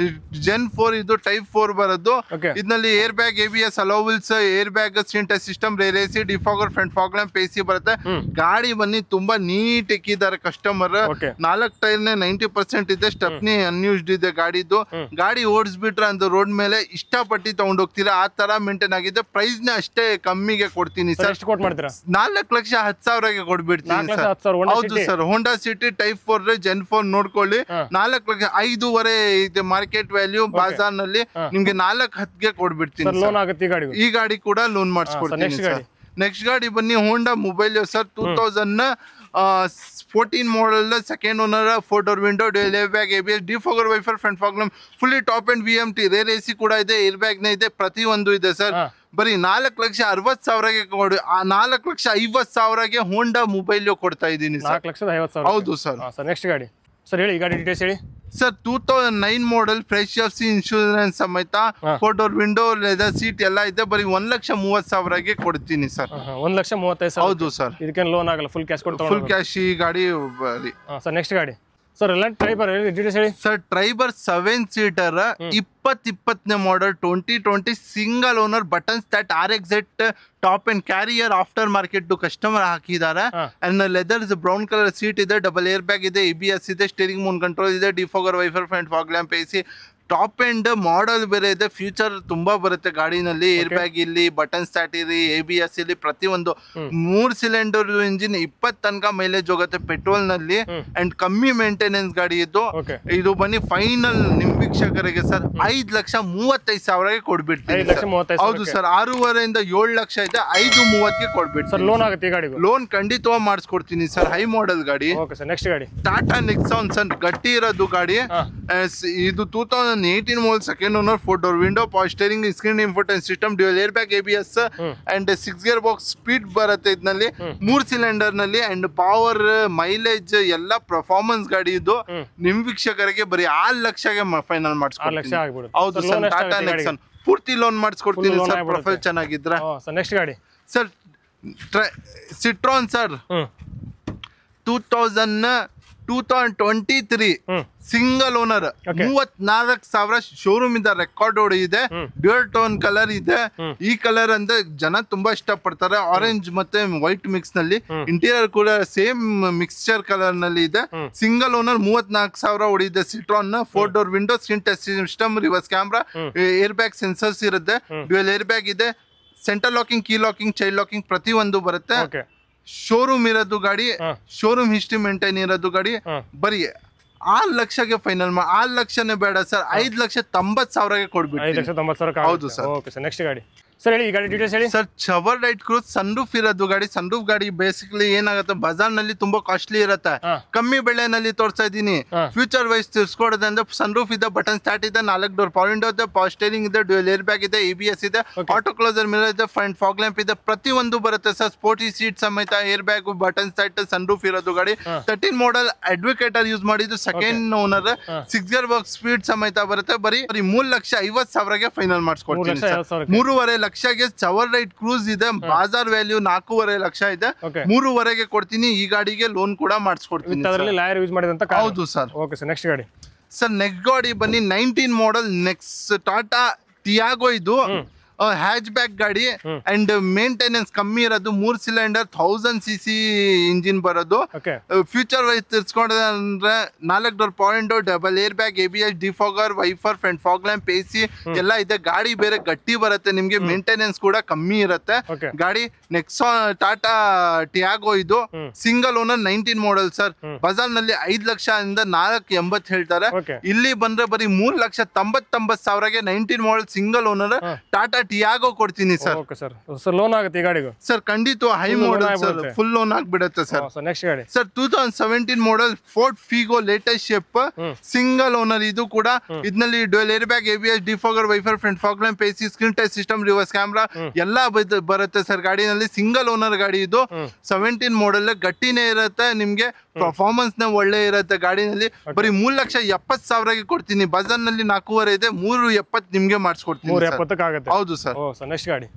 Gen 4 ಇದು ಟೈಪ್ 4 ಬರೋದು. ಇದರಲ್ಲಿ air bag, ABS, alloy wheels, air bag, screen touch system, rear AC, defogger, front fog lamp, AC ಬರುತ್ತೆ. ಗಾಡಿ ಬನ್ನಿ ತುಂಬಾ ನೀಟ್ ಇಕ್ಕಿದ್ದಾರೆ ಕಸ್ಟಮರ್. 4 ಟೈರ್ನೇ 90% ಇದೆ. ಸ್ಟೆಪ್ನಿ ಅನ್ಯೂಸ್ಡ್ ಇದೆ ಗಾಡಿದು. ಗಾಡಿ ಓಡಿಸ್ಬಿಟ್ರೆ ಅಂದ್ರೆ ರೋಡ್ ಮೇಲೆ ಇಷ್ಟಪಟ್ಟು ತಗೊಂಡ್ ಹೋಗ್ತೀರಾ ಆ ತರ ಮೇಂಟೈನ್ ಆಗಿದೆ. ಪ್ರೈಸ್ ನ ಅಷ್ಟೇ ಕಮ್ಮಿಗೆ ಕೊಡ್ತೀನಿ ಸರ್. 4,10,000ಗೆ ಕೊಡ್ಬಿಡ್ತೀನಿ ಸರ್. ಹೌದು sir. Honda City type 4 Gen 4 ನೋಡ್ಕೊಳ್ಳಿ. 4,05,500 ಇದೆ ಮಾರ್ಕೆಟ್ ವ್ಯಾಲ್ಯೂ. ಬಾಜಾರ್ ನಲ್ಲಿ ನಿಮ್ಗೆ 4,10,000ಗೆ ಕೊಡ್ಬಿಡ್ತೀನಿ. ಈ ಗಾಡಿ ಕೂಡ ಲೋನ್ ಮಾಡಿಸ್ಕೊಡ್ತೀನಿ ಸರ್. ನೆಕ್ಸ್ಟ್ ಗಾಡಿ ಬನ್ನಿ Honda mobile sir. 2014 model second owner, 4 door window, dual air bag, ABS, defogger, wiper, front fog lamp, fully top end VMT, rear AC ಕೂಡ ಇದೆ, ಏರ್ ಬ್ಯಾಗ್ ನ ಇದೆ, ಪ್ರತಿಯೊಂದು ಇದೆ ಸರ್. ಬರೀ 4,60,000ಗೆ ಕೊಡಿ. 4,50,000ಗೆ ಹೋಂಡಾ ಮೊಬೈಲ್ ಕೊಡ್ತಾ ಇದ್ದೀನಿ ಸರ್. 4,50,000. ಹೌದು ಸರ್. ನೆಕ್ಸ್ಟ್ ಗಾಡಿ ಸರ್ ಹೇಳಿ, ಈ ಗಾಡಿ ಡೀಟೇಲ್ಸ್ ಹೇಳಿ ಸರ್. 2009 ಮಾಡಲ್, ಫ್ರೆಶ್ FC ಇನ್ಶೂರೆನ್ಸ್ ಸಮೇತ, 4 ಡೋರ್ ವಿಂಡೋ, ಲೆದರ್ ಸೀಟ್ ಎಲ್ಲ ಇದೆ. ಬರೀ 1,30,000ಗೆ ಕೊಡ್ತೀನಿ ಸರ್. 1,35,000. ಹೌದು ಸರ್. ಇದಕ್ಕೆ ಲೋನ್ ಆಗಲ್ಲ, ಫುಲ್ ಕ್ಯಾಶ್ ಕೊಡ್ತಾ. ಫುಲ್ ಕ್ಯಾಶ್ ಈ ಗಾಡಿ ಬರೀ. ಸರ್ ನೆಕ್ಸ್ಟ್ ಗಾಡಿ ಸರ್ ಎಲ್ಲ ಟ್ರೈಬರ್ ಡೀಟೇಲ್ಸ್ ಹೇಳಿ sir. Triber 7 seater 2020 model 2020 single owner, button start, RXZ top end carrier, after market customer ಹಾಕಿದ್ದಾರೆ. And leather brown colour seat ಇದೆ, ಡಬಲ್ ಏರ್ ಬ್ಯಾಗ್ ಇದೆ, ABS ಇದೆ, ಸ್ಟೇರಿಂಗ್ ಮೌಂಟ್ ಕಂಟ್ರೋಲ್ ಇದೆ, defogger, wiper, front fog lamp, AC. Top end model ಬೇರೆ ಇದೆ. Future ತುಂಬಾ ಬರುತ್ತೆ ಗಾಡಿನಲ್ಲಿ. Air bag ಇಲ್ಲಿ, ಬಟನ್ ಸ್ಟಾರ್ಟ್ ಇಲ್ಲಿ, ABS ಇಲ್ಲಿ, ಪ್ರತಿಯೊಂದು 3 ಸಿಲಿಂಡರ್ ಇಂಜಿನ್ 20 ತನಕ ಮೈಲೇಜ್ ಹೋಗುತ್ತೆ ಪೆಟ್ರೋಲ್ ನಲ್ಲಿ. ಅಂಡ್ ಕಮ್ಮಿ ಮೇಂಟೆನೆನ್ಸ್ ಗಾಡಿ ಇದು. ಇದು ಬನ್ನಿ ಫೈನಲ್ ನಿಮ್ ವೀಕ್ಷಕರಿಗೆ ಸರ್ 5,35,000ಗೆ ಕೊಡ್ಬಿಡ್ತೀನಿ. ಹೌದು ಸರ್. 6.5 7 ಲಕ್ಷ ಇದೆ, 5,30,000ಗೆ ಕೊಡ್ಬಿಡ್ತೀನಿ. ಲೋನ್ ಆಗುತ್ತೆ ಈ ಗಾಡಿ. ಲೋನ್ ಖಂಡಿತವಾಗಿ ಮಾಡಿಸ್ಕೊಡ್ತೀನಿ ಸರ್. ಹೈ ಮಾಡಲ್ ಗಾಡಿ. ನೆಕ್ಸ್ಟ್ ಗಾಡಿ ಟಾಟಾ ನೆಕ್ಸಾನ್ ಸರ್. ಗಟ್ಟಿ ಇರೋದು ಗಾಡಿ. ಇದು 2018 ಮಾಡಲ್ second owner, 4 door window, power steering, screen infotainment system, dual air bag, ABS and 6 gear box speed ಬರುತ್ತೆ ಇದರಲ್ಲಿ. 3 ಸಿಲಿಂಡರ್ ನಲ್ಲಿ. ಅಂಡ್ ಪವರ್, ಮೈಲೇಜ್ ಎಲ್ಲ ಪರ್ಫಾರ್ಮೆನ್ಸ್ ಗಾಡಿ ಇದು. ನಿಮ್ ವೀಕ್ಷಕರಿಗೆ ಬರೀ 6 ಲಕ್ಷಗೆ ಫೈನಲ್ ಮಾಡಿಸ್ಕೊಡ್ತೀನಿ. ಹೌದು ಸರ್. ಟಾಟಾ ನೆಕ್ಸಾನ್ ಪೂರ್ತಿ ಲೋನ್ ಮಾಡಿಸ್ಕೊಡ್ತೀನಿ ಸರ್, ಪ್ರೊಫೈಲ್ ಚೆನ್ನಾಗಿದ್ರೆ. ನೆಕ್ಸ್ಟ್ ಗಾಡಿ sir ಸಿಟ್ರಾನ್ sir. 2002 2023 single owner 34,000 showroom ಇಂದ ರೆಕಾರ್ಡ್ ಇದೆ. ಡ್ಯೂಯಲ್ ಟೋನ್ ಕಲರ್ ಇದೆ. ಈ ಕಲರ್ ಅಂದ್ರೆ ಜನ ತುಂಬಾ ಇಷ್ಟ ಪಡ್ತಾರೆ. ಆರೆಂಜ್ ಮತ್ತೆ ವೈಟ್ ಮಿಕ್ಸ್ ನಲ್ಲಿ. ಇಂಟೀರಿಯರ್ ಕೂಡ ಸೇಮ್ ಮಿಕ್ಸ್ಚರ್ ಕಲರ್ ನಲ್ಲಿ ಇದೆ. ಸಿಂಗಲ್ ಓನರ್ 34,000 ಹೊಡಿದೆ. Citroen 4 door window, screen touch system, reverse camera, air bag sensors ಇರುತ್ತೆ. ಡ್ಯೂಯಲ್ ಏರ್ ಬ್ಯಾಗ್ ಇದೆ. Centre locking, key locking, child locking ಪ್ರತಿ ಒಂದು ಬರುತ್ತೆ. ಶೋರೂಮ್ ಇರೋದು ಗಾಡಿ, ಶೋರೂಮ್ ಹಿಸ್ಟ್ರಿ ಮೇಂಟೈನ್ ಇರೋದು ಗಾಡಿ. ಬರೀ 6 ಲಕ್ಷಕ್ಕೆ ಫೈನಲ್ 6 ಲಕ್ಷನೇ ಬೇಡ ಸರ್, 5,90,000ಗೆ ಕೊಡ್ಬಿಟ್ಟು. 5,90,000 ಹೌದು ಸರ್. ಓಕೆ ಸರ್, ನೆಕ್ಸ್ಟ್ ಗಾಡಿ ಸರ್ ಹೇಳಿ, ಈ ಗಾಡಿ ಡೀಟೇಲ್ಸ್ ಹೇಳಿ ಸರ್. ಚವರ್ ರೈಟ್ ಕ್ರೂಸ್ ಸನ್ರೂಫ್ ಇರೋದು ಗಾಡಿ. ಸನ್ರೂಫ್ ಗಾಡಿ ಬೇಸಿಕಲಿ ಏನಾಗುತ್ತೆ, ಬಜಾರ್ ನಲ್ಲಿ ತುಂಬಾ ಕಾಸ್ಟ್ಲಿ ಇರುತ್ತೆ. ಕಮ್ಮಿ ಬೆಲೆನಲ್ಲಿ ತೋರಿಸ್ತಾ ಇದೀನಿ. ಫ್ಯೂಚರ್ ವೈಸ್ ತಿರ್ಸ್ಕೊಡೋದು ಅಂದ್ರೆ ಸನ್ರೂಫ್ ಇದೆ, ಬಟನ್ ಸ್ಟಾರ್ಟ್ ಇದೆ, 4 ಡೋರ್ ಪವರ್ ವಿಂಡೋ ಇದೆ, ಪವರ್ ಸ್ಟೇರಿಂಗ್ ಇದೆ, ಡ್ಯೂಯಲ್ ಏರ್ ಬ್ಯಾಗ್ ಇದೆ, ABS ಇದೆ, ಆಟೋ ಕ್ಲೋಸರ್ ಮಿರರ್ ಇದೆ, ಫ್ರಂಟ್ ಫಾಗ್ ಲ್ಯಾಂಪ್ ಇದೆ, ಪ್ರತಿ ಒಂದು ಬರುತ್ತೆ ಸರ್. ಸ್ಪೋರ್ಟಿ ಸೀಟ್ ಸಮೇತ, air bag, button start, sunroof ಇರೋದು ಗಾಡಿ. 13 ಮಾಡೆಲ್ ಅಡ್ವೊಕೇಟರ್ ಯೂಸ್ ಮಾಡಿದ್ದು, second owner, 6 gear box speed ಸಮೇತ ಬರುತ್ತೆ. ಬರೀ 3,50,000ಗೆ ಫೈನಲ್ ಮಾಡಿಸ್ಕೊಡ್ತೀನಿ ಸರ್. 3.5 ಲಕ್ಷಗೆ ಚವರ್ ರೈಟ್ ಕ್ರೂಸ್ ಇದೆ. ಬಾಜಾರ್ ವ್ಯಾಲ್ಯೂ 4.5 ಲಕ್ಷ ಇದೆ. 3.5ಗೆ ಕೊಡ್ತೀನಿ. ಈ ಗಾಡಿಗೆ ಲೋನ್ ಕೂಡ ಮಾಡಿಸ್ಕೊಡ್ತೀನಿ. ಹೌದು ಸರ್. ಓಕೆ ಸರ್, ನೆಕ್ಸ್ಟ್ ಗಾಡಿ ಸರ್. ನೆಕ್ಸ್ಟ್ ಗಾಡಿ ಬನ್ನಿ 19 ಮಾಡೆಲ್ ನೆಕ್ಸ್ಟ್ ಟಾಟಾ ಟಿಯಾಗೋ. ಇದು ಹ್ಯಾಚ್ ಬ್ಯಾಕ್ ಗಾಡಿ ಅಂಡ್ ಮೇಂಟೆನೆನ್ಸ್ ಕಮ್ಮಿ ಇರೋದು. 3 ಸಿಲಿಂಡರ್ 1000cc ಇಂಜಿನ್ ಬರೋದು. ಫ್ಯೂಚರ್ ವೈಸ್ ತಿರ್ಸ್ಕೊಂಡ್ರೆ ಅಂದ್ರೆ 4 door power window, double air bag, ABS, defogger, wiper, front fog lamp, AC ಎಲ್ಲ ಇದೆ. ಗಾಡಿ ಬೇರೆ ಗಟ್ಟಿ ಬರುತ್ತೆ ನಿಮ್ಗೆ. ಮೇಂಟೆನೆನ್ಸ್ ಕೂಡ ಕಮ್ಮಿ ಇರುತ್ತೆ ಗಾಡಿ. ನೆಕ್ಸ್ಟ್ ಟಾಟಾ ಟಿಯಾಗೋ ಇದು ಸಿಂಗಲ್ ಓನರ್ 19 ಮಾಡೆಲ್ ಸರ್. ಬಜಾರ್ ನಲ್ಲಿ 5 ಲಕ್ಷದಿಂದ 4.80 ಹೇಳ್ತಾರೆ. ಇಲ್ಲಿ ಬಂದ್ರೆ ಬರೀ 3,99,000ಗೆ 19 model single owner Tata Tiago ಕೊಡ್ತೀನಿ sir. Okay sir. Sir loan ಆಗುತ್ತೆ ಈ ಗಾಡಿಗೂ ಸರ್? ಖಂಡಿತ high model sir, full loan ಆಗ್ಬಿಡುತ್ತೆ ಸರ್. ನೆಕ್ಸ್ಟ್ ಗಾಡಿ sir 2017 model Ford Figo latest shape single owner. ಇದು ಕೂಡ ಇದರಲ್ಲಿ dual air bag, ABS, defogger, wiper, front fog lamp, AC, screen touch system, reverse camera ಎಲ್ಲ ಬರುತ್ತೆ sir ಗಾಡಿನಲ್ಲಿ. Single owner ಗಾಡಿ ಇದು. 17 model ಗಟ್ಟಿನೇ ಇರುತ್ತೆ ನಿಮ್ಗೆ. ಪರ್ಫಾರ್ಮೆನ್ಸ್ ನ ಒಳ್ಳೆ ಇರುತ್ತೆ ಗಾಡಿನಲ್ಲಿ. ಬರೀ 3,70,000ಗೆ ಕೊಡ್ತೀನಿ. ಬಜಾರ್ ನಲ್ಲಿ 4.5 ಇದೆ. 3.70 ನಿಮ್ಗೆ ಮಾಡಿಸ್ಕೊಡ್ತೀನಿ. 3.70 ಹೌದು ಸರ್. ನೆಕ್ಸ್ಟ್ ಗಾಡಿ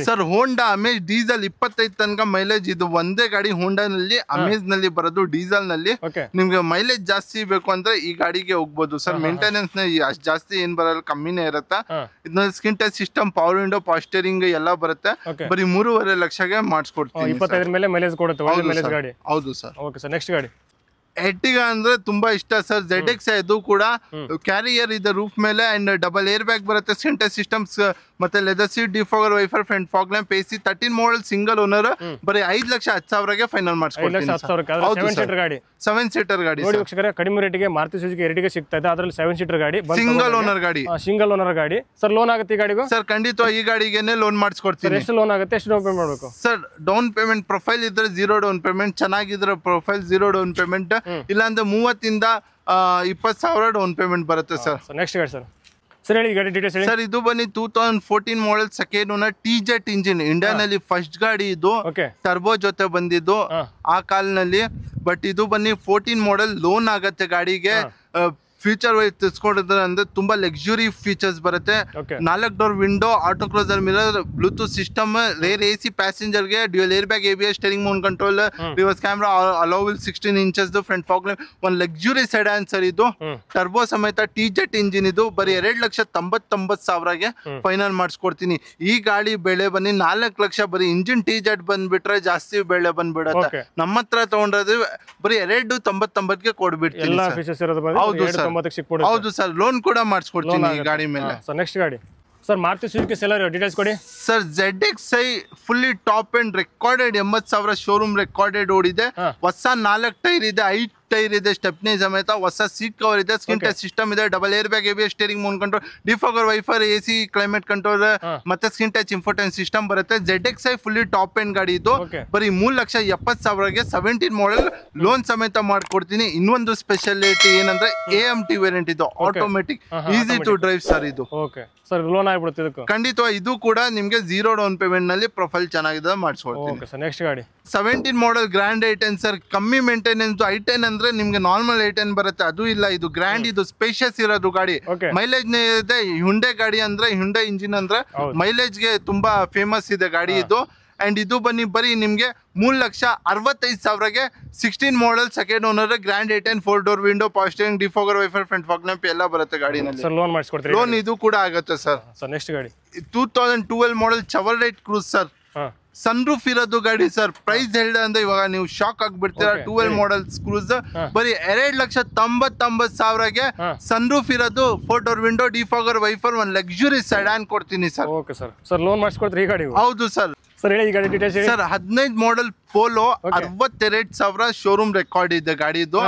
ಸರ್ ಹೋಂಡಾ ಅಮೇಜ್ ಡೀಸೆಲ್ 25 ತನಕ ಮೈಲೇಜ್. ಇದು ಒಂದೇ ಗಾಡಿ ಹೋಂಡಾ ನಲ್ಲಿ, ಅಮೇಜ್ ನಲ್ಲಿ ಬರೋದು ಡೀಸೆಲ್ ನಲ್ಲಿ. ನಿಮ್ಗೆ ಮೈಲೇಜ್ ಜಾಸ್ತಿ ಬೇಕು ಅಂದ್ರೆ ಈ ಗಾಡಿಗೆ ಹೋಗ್ಬೋದು ಸರ್. ಮೇಂಟೆನೆನ್ಸ್ ನ ಅಷ್ಟು ಜಾಸ್ತಿ ಏನ್ ಬರಲ್ಲ, ಕಮ್ಮಿನೇ ಇರುತ್ತೆ. ಇದನ್ನ screen touch system, power window, power steering ಎಲ್ಲ ಬರುತ್ತೆ. ಬರೀ 3.5 ಲಕ್ಷಗೆ ಮಾಡಿಸ್ಕೊಡ್ತೀನಿ. 25 ಮೇಲೆ ಮೈಲೇಜ್ ಕೊಡುತ್ತೆ. ಹೌದು ಸರ್. ಓಕೆ ಸರ್, ನೆಕ್ಸ್ಟ್ ಗಾಡಿ ಎರ್ಟಿಗಾ ಅಂದ್ರೆ ತುಂಬಾ ಇಷ್ಟ ಸರ್. ZX ಇದು ಕೂಡ ಕ್ಯಾರಿಯರ್ ಇದೆ ರೂಫ್ ಮೇಲೆ ಅಂಡ್ ಡಬಲ್ ಏರ್ ಬ್ಯಾಗ್ ಬರುತ್ತೆ, ಸೆಂಟರ್ ಸಿಸ್ಟಮ್ಸ್ ಮತ್ತೆ leather seat, defogger, wiper, front fog lamp, AC. 13 model single owner. ಬರೀ 5,10,000ಗೆ ಫೈನಲ್ ಮಾಡಿಸ್ಕೊಡ್ತೀನಿ. 7 ಸೀಟರ್ ಗಾಡಿ ಕಡಿಮೆ ರೇಟಿಗೆ ಮಾರುತಿ ಸುಜುಕಿ ಎರ್ಟಿಗಾ ಸಿಗ್ತಾ ಇದೆ. ಅದರಲ್ಲಿ 7 ಸೀಟರ್ ಗಾಡಿ, ಸಿಂಗಲ್ ಓನರ್ ಗಾಡಿ. ಸಿಂಗಲ್ ಓನರ್ ಗಾಡಿ ಸರ್. ಲೋನ್ ಆಗುತ್ತೆ ಈ ಗಾಡಿಗೂ ಸರ್? ಖಂಡಿತ ಈ ಗಾಡಿಗೆನೆ ಲೋನ್ ಮಾಡಿಸ್ಕೊಡ್ತೀನಿ. ಎಷ್ಟು ಲೋನ್ ಆಗುತ್ತೆ? ಎಷ್ಟು ಡೌನ್ ಪೇಮೆಂಟ್ ಮಾಡಬೇಕು ಸರ್? ಡೌನ್ ಪೇಮೆಂಟ್ ಪ್ರೊಫೈಲ್ ಇದ್ರೆ 0 ಡೌನ್ ಪೇಮೆಂಟ್, ಚೆನ್ನಾಗಿದ್ರೆ ಪ್ರೊಫೈಲ್ 0 ಡೌನ್ ಪೇಮೆಂಟ್, ಇಲ್ಲಾಂದ್ರೆ 30,000 ಇಂದ 20,000 ಡೌನ್ ಪೇಮೆಂಟ್ ಬರುತ್ತೆ ಸರ್. ನೆಕ್ಸ್ಟ್ ಗಾಡಿ ಸರ್. ಸರ್ ಹೇಳಿ ಗಾಡಿ ಡೀಟೇಲ್ಸ್ ಹೇಳಿ ಸರ್. ಇದು ಬನ್ನಿ 2014 model second owner TZ engine. ಇಂಡಿಯಾನಲ್ಲಿ ಫಸ್ಟ್ ಗಾಡಿ ಇದು. ಟರ್ಬೋ ಜೊತೆ ಬಂದಿದ್ದು ಆ ಕಾಲ್ನಲ್ಲಿ. ಬಟ್ ಇದು ಬನ್ನಿ 14 ಮಾಡೆಲ್. ಲೋನ್ ಆಗತ್ತೆ ಗಾಡಿಗೆ. ಫ್ಯೂಚರ್ ವೈಸ್ ತಿಳ್ಸ್ಕೊಂಡಿದ್ರೆ ಅಂದ್ರೆ ತುಂಬಾ ಲಕ್ಸುರಿ ಫೀಚರ್ಸ್ ಬರುತ್ತೆ. 4 door window, auto closer mirror, Bluetooth system, rear AC passenger ಗೆ, dual air bag, ABS, steering mount control, reverse camera, alloy wheel 16 inches, front fog lamp. ಒಂದು luxury sedan sir ಇದು. Turbo ಸಮೇತ TZ engine ಇದು. ಬರೀ 2,99,000ಗೆ final ಮಾಡಿಸ್ಕೊಡ್ತೀನಿ. ಈ ಗಾಡಿ ಬೆಲೆ ಬನ್ನಿ 4 ಲಕ್ಷ. ಬರೀ ಇಂಜಿನ್ TZ ಬಂದ್ಬಿಟ್ರೆ ಜಾಸ್ತಿ ಬೆಲೆ ಬಂದ್ಬಿಡತ್ತೆ. ನಮ್ಮ ಹತ್ರ ತಗೊಂಡ್ರೆ ಬರೀ 2,99,000ಗೆ ಕೊಡ್ಬಿಡ್ತೀನಿ. ಹೌದು ಸರ್. ಲೋನ್ ಕೂಡ ಮಾಡಿಸ್ಕೊಡ್ತೀನಿ ಈ ಗಾಡಿ ಮೇಲೆ. ನೆಕ್ಸ್ಟ್ ಗಾಡಿ sir. Maruti Suzuki Celerio details ಕೊಡಿ sir. ZXi fully top end recorded 80,000 showroom recorded ಓಡಿದೆ. ಹೊಸ 4 ಟೈರ್ ಇದೆ, 5 ಟೈರ್ ಇದೆ, ಸ್ಟೆಪ್ನಿ ಸಮೇತ. ಹೊಸ ಸೀಟ್ ಕವರ್ ಇದೆ, ಸ್ಕ್ರೀನ್ ಟಚ್ ಸಿಸ್ಟಮ್ ಇದೆ, double air bag, ABS, steering mount control, defogger, wiper, AC, climate control ಮತ್ತೆ ಸ್ಕ್ರೀನ್ ಟಚ್ ಇನ್ಫೋಟೈನ್ ಸಿಸ್ಟಮ್ ಬರುತ್ತೆ. ZXi ಫುಲ್ಲಿ ಟಾಪ್ ಎಂಡ್ ಗಾಡಿ ಇದು. ಬರೀ 3,70,000ಗೆ 17 ಮಾಡೆಲ್ ಲೋನ್ ಸಮೇತ ಮಾಡ್ಕೊಡ್ತೀನಿ. ಇನ್ನೊಂದು ಸ್ಪೆಷಾಲಿಟಿ ಏನಂದ್ರೆ AMT ವೇರಿಯಂಟ್ ಇದು, automatic, easy to drive sir ಇದು. ಸರ್ ಲೋನ್ ಆಗ್ಬಿಡುತ್ತೆ ಖಂಡಿತ. ಇದು ಕೂಡ ನಿಮ್ಗೆ 0 ಡೌನ್ ಪೇಮೆಂಟ್ ನಲ್ಲಿ ಪ್ರೊಫೈಲ್ ಚೆನ್ನಾಗಿದೆ ಮಾಡಿಸ್ಕೊಡ್ತೀನಿ. ನೆಕ್ಸ್ಟ್ ಗಾಡಿ 17 ಮಾಡೆಲ್ ಗ್ರ್ಯಾಂಡ್ i10 ಸರ್. ಕಮ್ಮಿ ಮೇಂಟೆನೆನ್ಸ್. i10 ಅಂದ್ರೆ ನಿಮ್ಗೆ ನಾರ್ಮಲ್ i10 ಬರುತ್ತೆ, ಅದು ಇಲ್ಲ. ಇದು ಗ್ರ್ಯಾಂಡ್, ಇದು ಸ್ಪೇಷಿಯಸ್ ಇರೋದು ಗಾಡಿ. ಮೈಲೇಜ್ ಇದೆ. ಹ್ಯುಂಡೈ ಗಾಡಿ ಅಂದ್ರೆ, ಹ್ಯುಂಡೈ ಇಂಜಿನ್ ಅಂದ್ರೆ ಮೈಲೇಜ್ ಗೆ ತುಂಬಾ ಫೇಮಸ್ ಇದೆ ಗಾಡಿ ಇದು. ಅಂಡ್ ಇದು ಬನ್ನಿ ಬರೀ ನಿಮ್ಗೆ 3,65,000ಗೆ 16 model second owner grand A10 4 door window power steering defogger wiper front fog lamp ಎಲ್ಲ ಬರುತ್ತೆ ಗಾಡಿನಲ್ಲಿ ಸರ್ ಲೋನ್ ಮಾಡಿಸ್ಕೊಡ್ತೀರಿ ಲೋನ್ ಇದು ಕೂಡ ಆಗುತ್ತೆ ಸರ್ ಸರ್ ನೆಕ್ಸ್ಟ್ ಗಾಡಿ 2012 model Chevrolet Cruze sir sunroof ಇರೋದು ಗಾಡಿ ಸರ್ ಪ್ರೈಸ್ ಹೇಳ್ದೆ ಅಂದ್ರೆ ಇವಾಗ ನೀವು ಶಾಕ್ ಆಗ್ಬಿಡ್ತೀರಾ 12 ಮಾಡಲ್ ಕ್ರೂಸ್ ಬರೀ 2,99,000ಗೆ ಸನ್ ರೂಫ್ ಇರೋದು 4 ಡೋರ್ ವಿಂಡೋ ಡಿಫಾಗರ್ ವೈಫರ್ ಒಂದು ಲಕ್ಸುರಿ ಸೆಡಾನ್ ಕೊಡ್ತೀನಿ sir okay sir sir loan ಮಾಡಿಸ್ಕೊಡ್ತೀರಿ ಈ ಗಾಡಿ ಹೌದು ಸರ್ ಸರ್ ಹೇಳಿ ಈ ಗಾಡಿ ಡೀಟೇಲ್ಸ್ ಹೇಳಿ sir 15 model Polo 62,000 showroom record ಇದೆ ಗಾಡಿದು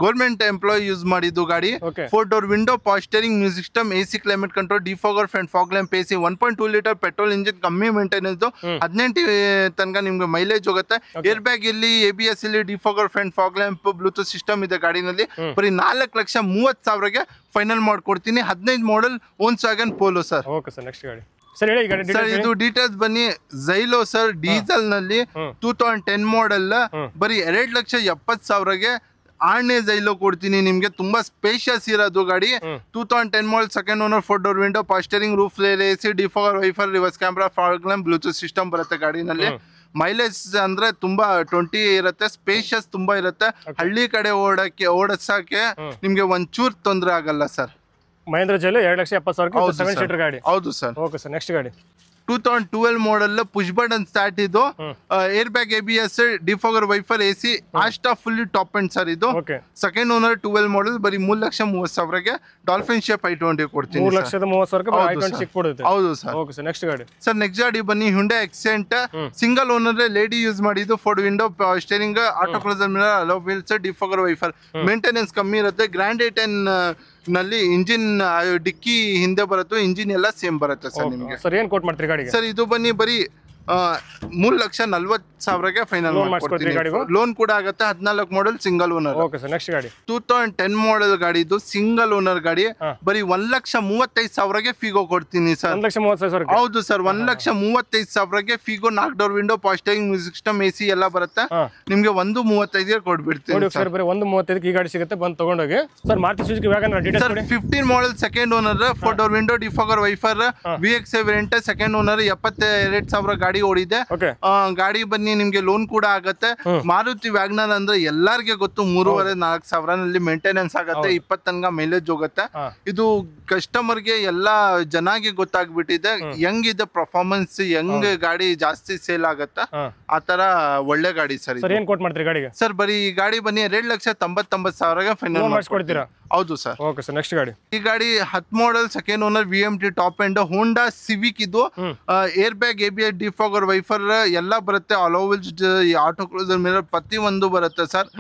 ಗೌರ್ಮೆಂಟ್ ಎಂಪ್ಲಾಯ್ ಯೂಸ್ ಮಾಡಿದ್ದು ಗಾಡಿ 4 door window power steering music system AC climate control defogger front fog lamp AC 1.2 litre petrol engine ಕಮ್ಮಿ ಮೇಂಟೆನೆನ್ಸ್ 18 ತನಕ ನಿಮ್ಗೆ ಮೈಲೇಜ್ ಹೋಗುತ್ತೆ ಏರ್ ಬ್ಯಾಗ್ ಇಲ್ಲಿ ABS ಇಲ್ಲಿ defogger front fog lamp Bluetooth system ಇದೆ ಗಾಡಿನಲ್ಲಿ ಬರೀ 4,30,000ಗೆ ಫೈನಲ್ ಮಾಡ್ಕೊಡ್ತೀನಿ 15 model Volkswagen Polo sir okay sir next ಗಾಡಿ ಸರ್ ಹೇಳಿ ಗಾಡಿ ಸರ್ ಇದು ಡೀಟೇಲ್ಸ್ ಬನ್ನಿ ಝೈಲೋ ಸರ್ ಡೀಸೆಲ್ ನಲ್ಲಿ 2010 ಮಾಡಲ್ ಬರೀ 2,70,000ಗೆ 6ನೇ ಝೈಲೋ ಕೊಡ್ತೀನಿ ನಿಮ್ಗೆ ತುಂಬಾ ಸ್ಪೇಷಿಯಸ್ ಇರೋದು ಗಾಡಿ 2010 model second owner 4 door window power steering roof AC defogger wiper reverse camera fog lamp Bluetooth system ಬರುತ್ತೆ ಗಾಡಿನಲ್ಲಿ ಮೈಲೇಜ್ ಅಂದ್ರೆ ತುಂಬಾ 20 ಇರುತ್ತೆ ಸ್ಪೇಷಿಯಸ್ ತುಂಬಾ ಇರುತ್ತೆ ಹಳ್ಳಿ ಕಡೆ ಓಡಿಸಕ್ಕೆ ನಿಮ್ಗೆ ಒಂಚೂರ್ ತೊಂದರೆ ಆಗಲ್ಲ ಸರ್ ಮಹೇಂದ್ರ ಜೈಲು 2,70,000 7 ಸೀಟರ್ ಗಾಡಿ ಹೌದು ಸರ್ ಓಕೆ ಸರ್ ನೆಕ್ಸ್ಟ್ ಗಾಡಿ 2012 ಮಾಡಲ್ ಪುಷ್ ಬಟನ್ ಸ್ಟಾರ್ಟ್ ಇದು air bag ABS defogger wiper AC Asta fully top end sir ಇದು ಸೆಕೆಂಡ್ ಓನರ್ 12 ಮಾಡಲ್ ಬರೀ 3,30,000ಗೆ ಡಾಲ್ಫಿನ್ ಶೇಪ್ I20 ಕೊಡ್ತೀನಿ 3,30,000 ಹೌದು ಸರ್ ಓಕೆ ಸರ್ ನೆಕ್ಸ್ಟ್ ಗಾಡಿ ಸರ್ ನೆಕ್ಸ್ಟ್ ಗಾಡಿ ಬನ್ನಿ Hyundai Accent single owner lady use ಮಾಡಿದ್ದು 4 window steering auto cruiser mirror hello wheels defogger wiper maintenance ಕಮ್ಮಿ ಇರುತ್ತೆ ಗ್ರ್ಯಾಂಡ್ A10 ನಲ್ಲಿ ಇಂಜಿನ್ ಡಿಕ್ಕಿ ಹಿಂದೆ ಬರುತ್ತೆ ಇಂಜಿನ್ ಎಲ್ಲ ಸೇಮ್ ಬರುತ್ತೆ ಸರ್ ನಿಮಗೆ ಸರ್ ಏನ್ ಕೋಟ್ ಮಾಡ್ತೀರಿ ಗಾಡಿಗೆ ಸರ್ ಇದು ಬನ್ನಿ ಬರೀ 3,40,000ಗೆ ಫೈನಲ್ ಮಾಡ್ಕೊಡ್ತೀನಿ ಲೋನ್ ಕೂಡ ಆಗುತ್ತೆ 14 ಮಾಡಲ್ single owner okay sir next ಗಾಡಿ 2010 ಮಾಡಲ್ ಗಾಡಿ ಇದು ಸಿಂಗಲ್ ಓನರ್ ಗಾಡಿ ಬರೀ 1,35,000ಗೆ ಫಿಗೋ ಕೊಡ್ತೀನಿ ಸರ್ 1,35,000 ಹೌದು ಸರ್ 1,35,000ಗೆ Figo 4 door window power steering music system AC ಎಲ್ಲ ಬರುತ್ತೆ ನಿಮ್ಗೆ 1,35,000ಗೆ ಕೊಡ್ಬಿಡ್ತೀನಿ ಸರ್ ಬರೀ 1,35,000 ಈ ಗಾಡಿ ಸಿಗುತ್ತೆ ಬಂದು ತಗೊಂಡೋಗಿ sir Maruti Suzuki wagon details sir 15 ಮಾಡಲ್ second owner 4 door window defogger wiper VX variant second owner 72,000 ಗಾಡಿ ಓಡಿದೆ ಗಾಡಿ ಬನ್ನಿ ನಿಮ್ಗೆ ಲೋನ್ ಕೂಡ ಆಗತ್ತೆ ಮಾರುತಿ ವ್ಯಾಗ್ನರ್ ಅಂದ್ರೆ ಎಲ್ಲಾರ್ಗೆ ಗೊತ್ತು 3,500-4,000 ನಲ್ಲಿ ಮೇಂಟೆನೆನ್ಸ್ ಆಗತ್ತೆ 20 ತನಕ ಮೈಲೇಜ್ ಹೋಗುತ್ತೆ ಇದು ಕಸ್ಟಮರ್ ಗೆ ಎಲ್ಲಾ ಜನಾಗಿ ಗೊತ್ತಾಗ್ಬಿಟ್ಟಿದೆ ಹೆಂಗಿದೆ ಪರ್ಫಾರ್ಮೆನ್ಸ್ ಹೆಂಗ್ ಗಾಡಿ ಜಾಸ್ತಿ ಸೇಲ್ ಆಗತ್ತೆ ಆತರ ಒಳ್ಳೆ ಗಾಡಿ ಸರ್ ಏನ್ ಕೋಟ್ ಮಾಡ್ತೀರಿ ಗಾಡಿಗೆ ಸರ್ ಬರೀ ಈ ಗಾಡಿ ಬನ್ನಿ 2,99,000ಗೆ ಫೈನಲ್ ಮಾಡಿಸ್ಕೊಡ್ತೀರಾ ಹೌದು ಸರ್ ಓಕೆ ಸರ್ ನೆಕ್ಸ್ಟ್ ಗಾಡಿ ಈ ಗಾಡಿ 10 model second owner VMT top end Honda Civic ಇದು air bag ABS defogger wiper ಎಲ್ಲ ಬರುತ್ತೆ alloy wheels auto cruiser mirror ಪ್ರತಿ ಒಂದು ಬರುತ್ತೆ ಸರ್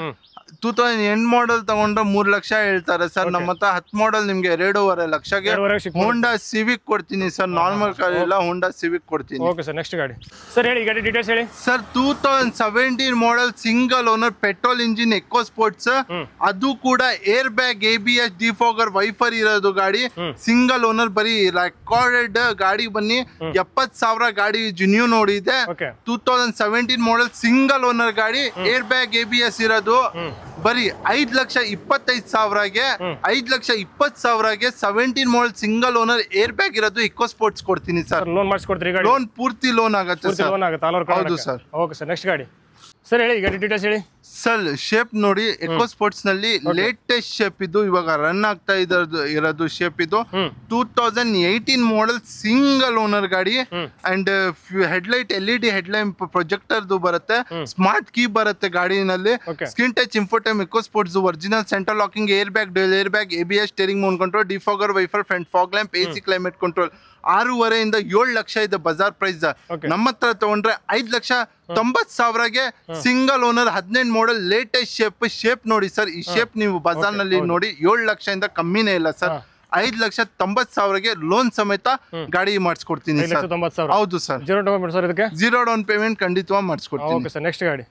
2008 ಮಾಡಲ್ ತಗೊಂಡ್ರೆ 3 ಲಕ್ಷ ಹೇಳ್ತಾರೆ ಸರ್ ನಮ್ಮ ಹತ್ರ 10 ಮಾಡಲ್ ನಿಮ್ಗೆ 2.5 ಲಕ್ಷಗೆ ಹೋಂಡಾ ಸಿವಿಕ್ ಕೊಡ್ತೀನಿ ಸರ್ ನಾರ್ಮಲ್ ಕಾರ್ ಇಲ್ಲ ಹೋಂಡಾ ಸಿವಿಕ್ ಕೊಡ್ತೀನಿ ಓಕೆ ಸರ್ ನೆಕ್ಸ್ಟ್ ಗಾಡಿ ಸರ್ ಹೇಳಿ ಗಾಡಿ ಡೀಟೇಲ್ಸ್ ಹೇಳಿ sir 2017 model single owner petrol engine eco sports ಅದು ಕೂಡ air bag ABS defogger wiper ಇರೋದು ಗಾಡಿ ಸಿಂಗಲ್ ಓನರ್ ಬರೀ ರೆಕಾರ್ಡೆಡ್ ಗಾಡಿ ಬನ್ನಿ 70,000 ಗಾಡಿ ನ್ಯೂ ನೋಡಿದೆ 2017 ಮಾಡಲ್ ಸಿಂಗಲ್ ಓನರ್ ಗಾಡಿ ಏರ್ ಬ್ಯಾಗ್ ABS ಇರೋದು ಬರೀ 5,25,000ಗೆ 5,20,000ಗೆ 17 ಮಾಡಲ್ ಸಿಂಗಲ್ ಓನರ್ ಏರ್ ಬ್ಯಾಗ್ ಇರೋದು ಇಕೋ ಸ್ಪೋರ್ಟ್ಸ್ ಕೊಡ್ತೀನಿ ಸರ್ ಲೋನ್ ಮಾಡಿಸ್ಕೊಡ್ತೀರಿ ಲೋನ್ ಪೂರ್ತಿ ಲೋನ್ ಆಗುತ್ತೆ ಹೌದು ಸರ್ ಓಕೆ ಸರ್ ನೆಕ್ಸ್ಟ್ ಗಾಡಿ ಸರ್ ಹೇಳಿ ಗಾಡಿ ಡೀಟೇಲ್ಸ್ ಹೇಳಿ ಸರ್ ಶೇಪ್ ನೋಡಿ ಎಕೋ ಸ್ಪೋರ್ಟ್ಸ್ ನಲ್ಲಿ ಲೇಟೆಸ್ಟ್ ಶೇಪ್ ಇದು ಇವಾಗ ರನ್ ಆಗ್ತಾ ಇರೋದು ಶೇಪ್ ಇದು 2018 ಮಾಡಲ್ ಸಿಂಗಲ್ ಓನರ್ ಗಾಡಿ and headlight LED headlight projector ಬರುತ್ತೆ ಸ್ಮಾರ್ಟ್ ಕೀ ಬರುತ್ತೆ ಗಾಡಿನಲ್ಲಿ screen touch infotainment eco sports original central locking air bag ABS steering mount control defogger wiper front fog lamp AC climate control 6.5 7 lakh ಇದೆ ಬಜಾರ್ price ನಮ್ಮ ಹತ್ರ ತಗೊಂಡ್ರೆ 5,90,000ಗೆ single owner 18 model latest shape ನೋಡಿ ಸರ್ ಈ ಶೇಪ್ ನೀವು ಬಜಾರ್ ನಲ್ಲಿ ನೋಡಿ 7 ಲಕ್ಷದಿಂದ ಕಮ್ಮಿನೇ ಇಲ್ಲ ಸರ್ 5,90,000ಗೆ ಲೋನ್ ಸಮೇತ ಗಾಡಿ ಮಾಡಿಸ್ಕೊಡ್ತೀನಿ ಸರ್ ಹೌದು ಸರ್ 0 ಡೌನ್ ಪೇಮೆಂಟ್ ಖಂಡಿತವಾಗಿ ಮಾಡಿಸ್ಕೊಡ್ತೀನಿ ಓಕೆ ಸರ್ ನೆಕ್ಸ್ಟ್ ಗಾಡಿ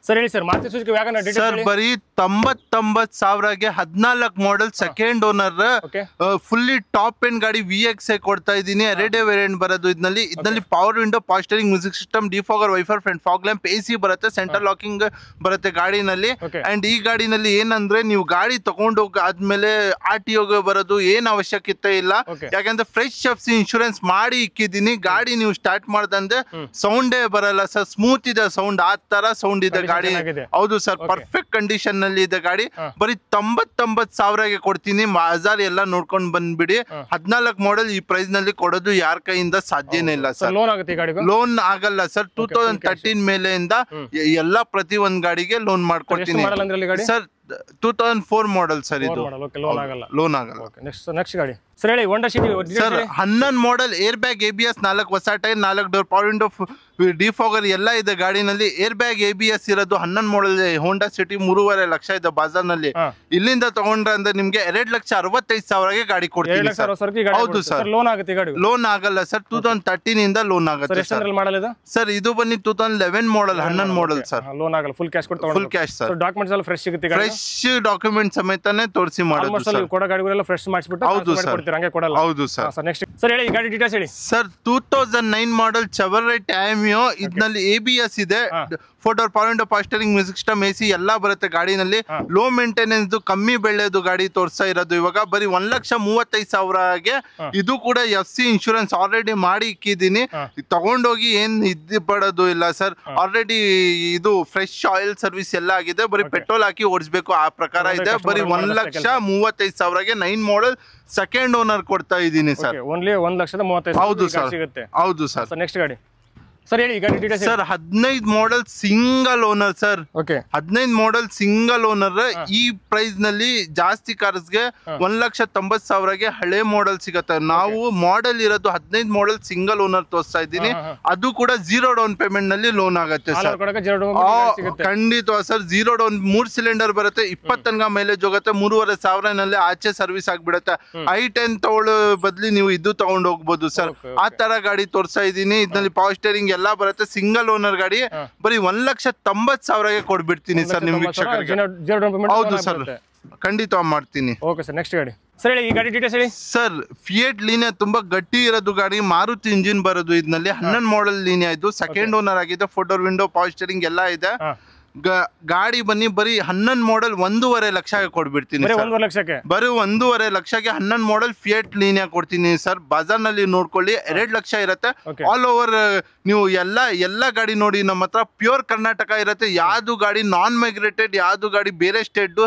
ಸರ್ ಹೇಳಿ sir, Maruti Suzuki wagon sir details ಬರೀ 99,000ಗೆ 14 model second owner okay fully top end ಗಾಡಿ VXI ಕೊಡ್ತಾ ಇದೀನಿ. ಎರಡೇ ವೇರಿಯಂಟ್ ಬರೋದು ಇದರಲ್ಲಿ power window, power steering, music system, defogger, wiper, front fog lamp, AC ಬರುತ್ತೆ, ಸೆಂಟರ್ ಲಾಕಿಂಗ್ ಬರುತ್ತೆ ಗಾಡಿನಲ್ಲಿ. ಅಂಡ್ ಈ ಗಾಡಿನಲ್ಲಿ ಏನಂದ್ರೆ ನೀವು ಗಾಡಿ ತಗೊಂಡೋಗ ಆದ್ಮೇಲೆ RTO ಬರೋದು ಏನ್ ಅವಶ್ಯಕತೆ ಇಲ್ಲ. ಯಾಕಂದ್ರೆ ಫ್ರೆಶ್ FC ಇನ್ಶೂರೆನ್ಸ್ ಮಾಡಿ ಇಕ್ಕಿದೀನಿ. ಗಾಡಿ ನೀವು ಸ್ಟಾರ್ಟ್ ಮಾಡ್ದಂದ್ರೆ ಸೌಂಡೇ ಬರಲ್ಲ ಸರ್, ಸ್ಮೂತ್ ಇದೆ ಸೌಂಡ್, ಆ ತರ ಸೌಂಡ್ ಇದೆ ಗಾಡಿ. ಹೌದು ಸರ್, ಪರ್ಫೆಕ್ಟ್ ಕಂಡೀಷನ್ ನಲ್ಲಿ ಇದೆ ಗಾಡಿ. ಬರೀ 99,000ಗೆ ಕೊಡ್ತೀನಿ. ಬಾಜಾರ್ ಎಲ್ಲ ನೋಡ್ಕೊಂಡ್ ಬಂದ್ಬಿಡಿ. 14 ಮಾಡೆಲ್ ಈ ಪ್ರೈಸ್ ನಲ್ಲಿ ಕೊಡೋದು ಯಾರ ಕೈಯಿಂದ ಸಾಧ್ಯನೇ ಇಲ್ಲ ಸರ್. ಲೋನ್ ಆಗುತ್ತೆ ಗಾಡಿಗೆ? ಲೋನ್ ಆಗಲ್ಲ ಸರ್. 2013 ಮೇಲೆಯಿಂದ ಎಲ್ಲ ಪ್ರತಿ ಒಂದ್ ಗಾಡಿಗೆ ಲೋನ್ ಮಾಡ್ಕೊಡ್ತೀನಿ ಸರ್. 2004 ಮಾಡೆಲ್ ಸರ್ ಇದು. ಲೋನ್ ಆಗಲ್ಲ. ನೆಕ್ಸ್ಟ್ ಗಾಡಿ ಸರ್ ಹೇಳಿ. Honda City sir 11 model, air bag, ABS, 4 ಹೊಸ tyre, 4 door, power window, defogger ಎಲ್ಲ ಇದೆ ಗಾಡಿನಲ್ಲಿ. ಏರ್ ಬ್ಯಾಗ್ ABS ಇರೋದು 11 ಮಾಡೆಲ್ ಹೋಂಡಾ ಸಿಟಿ 3.5 ಲಕ್ಷ ಇದೆ ಬಾಜಾರ್ ನಲ್ಲಿ. ಇಲ್ಲಿಂದ ತಗೊಂಡ್ರೆ ಅಂದ್ರೆ ನಿಮ್ಗೆ 2,65,000ಗೆ ಗಾಡಿ ಕೊಡ್ತೀನಿ ಸರ್. ಹೌದು ಸರ್, ಲೋನ್ ಆಗುತ್ತೆ ಗಾಡಿ? ಲೋನ್ ಆಗಲ್ಲ ಸರ್, 2013 ಇಂದ ಲೋನ್ ಆಗುತ್ತೆ ಸರ್. ಇದು ಬನ್ನಿ 2011 ಮಾಡೆಲ್, 11 ಮಾಡೆಲ್ ಸರ್. ಲೋನ್ ಆಗಲ್ಲ, ಫುಲ್ ಕ್ಯಾಶ್ ಕೊಟ್ಟು ಫುಲ್ ಕ್ಯಾಶ್ ಸರ್. ಡಾಕ್ಯುಮೆಂಟ್ಸ್ ಎಲ್ಲ ಫ್ರೆಶ್ ಸಿಗುತ್ತೆ? ಫ್ರೆಶ್ ಡಾಕ್ಯುಮೆಂಟ್ ಸಮೇತನೇ ತೋರಿಸಿ ಮಾಡೋದು ಸರ್. ಕೊಡೋ ಗಾಡಿಗಳೆಲ್ಲ ಫ್ರೆಶ್ ಮಾಡಿಸ್ಬಿಟ್ಟು ಹೌದು ಸರ್. ಹಂಗೆ ಕೊಡಲ್ಲ? ಹೌದು ಸರ್. ನೆಕ್ಸ್ಟ್ ಸರ್ ಹೇಳಿ, ಗಾಡಿ ಡೀಟೇಲ್ಸ್ ಹೇಳಿ ಸರ್. 2009 ಮಾಡೆಲ್ ಚೆವರ್ಲೆಟ್ ಟೈಮಿಯೋ, ಇದರಲ್ಲಿ ABS ಇದೆ, 4 door, power window, power steering, music system, AC ಎಲ್ಲ ಬರುತ್ತೆ ಗಾಡಿನಲ್ಲಿ. ಲೋ ಮೇಂಟೆನೆನ್ಸ್, ಕಮ್ಮಿ ಬೆಳೆದು ಗಾಡಿ ತೋರಿಸ್ತಾ ಇರೋದು ಇವಾಗ. ಬರೀ 1,35,000ಗೆ ಇದು ಕೂಡ FC ಇನ್ಶೂರೆನ್ಸ್ ಆಲ್ರೆಡಿ ಮಾಡಿ ಇಕ್ಕಿದೀನಿ. ತಗೊಂಡೋಗಿ ಏನ್ ಇದು ಪಡೋದು ಇಲ್ಲ ಸರ್. ಆಲ್ರೆಡಿ ಇದು ಫ್ರೆಶ್ ಆಯಿಲ್ ಸರ್ವಿಸ್ ಎಲ್ಲ ಆಗಿದೆ. ಬರೀ ಪೆಟ್ರೋಲ್ ಹಾಕಿ ಓಡಿಸ್ಬೇಕು ಆ ಪ್ರಕಾರ ಇದೆ. ಬರೀ 1,35,000ಗೆ 9 ಮಾಡೆಲ್ ಸೆಕೆಂಡ್ ಓನರ್ ಕೊಡ್ತಾ ಇದೀನಿ ಸರ್. ಓನ್ಲಿ 1,35,000. ಹೌದು ಸರ್. ಹೌದು ಸರ್. ನೆಕ್ಸ್ಟ್ ಗಾಡಿ ಸರ್ ಹೇಳಿ, ಗಾಡಿ details sir. 15 model single owner sir. 15 model single owner. ಈ ಪ್ರೈಸ್ ನಲ್ಲಿ ಜಾಸ್ತಿ ಕಾರ್ಸ್ಗೆ 1,90,000ಗೆ ಹಳೆ ಮಾಡೆಲ್ ಸಿಗತ್ತೆ. ನಾವು ಮಾಡೆಲ್ ಇರೋದು 15 ಮಾಡೆಲ್ ಸಿಂಗಲ್ ಓನರ್ ತೋರಿಸ್ತಾ ಇದ್ದೀನಿ. ಅದು ಕೂಡ 0 ಡೌನ್ ಪೇಮೆಂಟ್ ನಲ್ಲಿ ಲೋನ್ ಆಗುತ್ತೆ ಸರ್. ಖಂಡಿತ ಸರ್. 0 ಡೌನ್, 3 ಸಿಲಿಂಡರ್ ಬರುತ್ತೆ, 20 ತನಕ ಮೈಲೇಜ್ ಹೋಗುತ್ತೆ, 3,500 ನಲ್ಲಿ ಆಚೆ ಸರ್ವಿಸ್ ಆಗ್ಬಿಡುತ್ತೆ. i10 ತಗೊಳ್ಳೋ ಬದ್ಲಿ ನೀವು ಇದು ತಗೊಂಡು ಹೋಗ್ಬೋದು ಸರ್. ಆ ತರ ಗಾಡಿ ತೋರಿಸ್ತಾ ಇದ್ದೀನಿ. ಇದರಲ್ಲಿ ಪವರ್ ಸ್ಟೇರಿಂಗ್ ಎಲ್ಲ ಬರುತ್ತೆ, ಸಿಂಗಲ್ ಓನರ್ ಗಾಡಿ. ಬರೀ 1,90,000ಗೆ ಕೊಡ್ಬಿಡ್ತೀನಿ ಸರ್ ನಿಮ್ ವೀಕ್ಷಕರಿಗೆ. ಹೌದು ಸರ್, ಖಂಡಿತ ಮಾಡ್ತೀನಿ. Okay sir. ನೆಕ್ಸ್ಟ್ ಗಾಡಿ ಸರ್ ಹೇಳಿ, ಈ ಗಾಡಿ ಡೀಟೇಲ್ಸ್ ಹೇಳಿ ಸರ್. ಫಿಯೇಟ್ ಲೀನಿಯಾ ತುಂಬಾ ಗಟ್ಟಿ ಇರೋದು ಗಾಡಿ, ಮಾರುತಿ ಇಂಜಿನ್ ಬರೋದು ಇದರಲ್ಲಿ. 11 ಮಾಡೆಲ್ ಲೀನಿಯಾ ಇದು, ಸೆಕೆಂಡ್ ಓನರ್ ಆಗಿದೆ. 4 ಡೋರ್ ವಿಂಡೋ, ಪವರ್ ಸ್ಟೀರಿಂಗ್ ಎಲ್ಲ ಇದೆ. ಗಾಡಿ ಬನ್ನಿ ಬರೀ 11 ಮಾಡೆಲ್ 1.5 ಲಕ್ಷಕ್ಕೆ ಕೊಡ್ಬಿಡ್ತೀನಿ. ಬರೀ 1.5 ಲಕ್ಷಕ್ಕೆ 11 ಮಾಡೆಲ್ ಫಿಯೇಟ್ ಲೀನಿಯಾ ಕೊಡ್ತೀನಿ ಸರ್. ಬಾಜಾರ್ ನಲ್ಲಿ ನೋಡ್ಕೊಳ್ಳಿ, 2 ಲಕ್ಷ ಇರುತ್ತೆ. ಆಲ್ ಓವರ್ ನೀವು ಎಲ್ಲ ಗಾಡಿ ನೋಡಿ, ನಮ್ಮ ಹತ್ರ ಪ್ಯೂರ್ ಕರ್ನಾಟಕ ಇರುತ್ತೆ. ಯಾವ್ದು ಗಾಡಿ ನಾನ್ ಮೈಗ್ರೇಟೆಡ್, ಯಾವ್ದು ಗಾಡಿ ಬೇರೆ ಸ್ಟೇಟ್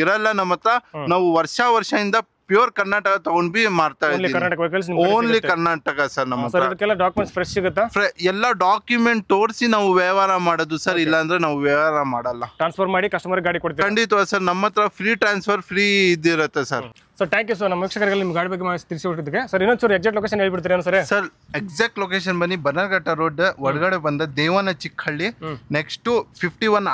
ಇರಲ್ಲ ನಮ್ಮ ಹತ್ರ. ನಾವು ವರ್ಷದಿಂದ ಪ್ಯೂರ್ ಕರ್ನಾಟಕ ತಗೊಂಡ್ಬಿ ಮಾರ್ತಾ ಇದ್ದೀವಿ. Only Karnataka sir. ನಮ್ಮ ಡಾಕ್ಯುಮೆಂಟ್ಸ್ ಫ್ರೆಶ್ ಸಿಗುತ್ತಾ? ಎಲ್ಲ ಡಾಕ್ಯುಮೆಂಟ್ ತೋರಿಸಿ ನಾವು ವ್ಯವಹಾರ ಮಾಡೋದು ಸರ್. ಇಲ್ಲ ಅಂದ್ರೆ ನಾವು ವ್ಯವಹಾರ ಮಾಡಲ್ಲ. ಟ್ರಾನ್ಸ್ಫರ್ ಮಾಡಿ ಕಸ್ಟಮರ್ ಗಾಡಿ ಕೊಡ್ತೀವಿ? ಖಂಡಿತ ಸರ್. ನಮ್ಮ ಹತ್ರ ಫ್ರೀ ಟ್ರಾನ್ಸ್ಫರ್ ಫ್ರೀ ಇದಿರುತ್ತೆ sir. Sir thank you sir. ನಮ್ಮ ವೀಕ್ಷಕರಿಗೆ ನಿಮ್ಮ ಗಾಡಿ ಬಗ್ಗೆ ಮಾಹಿತಿ ತಿಳಿಸಿಕೊಟ್ಟಿದ್ದಕ್ಕೆ ಸರ್. ಇನ್ನೊಂಚೂರು ಎಕ್ಸಾಕ್ಟ್ ಲೊಕೇಶನ್ ಹೇಳ್ಬಿಡ್ತೀರಾ ಸರ್? ಸರ್ ಎಕ್ಸಾಕ್ಟ್ ಲೊಕೇಶನ್ ಬನ್ನಿ, ಬನ್ನರ್ಘಟ್ಟ ರೋಡ್ ಒಳಗಡೆ ಬಂದ ದೇವನ ಚಿಕ್ಕಹಳ್ಳಿ, ನೆಕ್ಸ್ಟ್ 51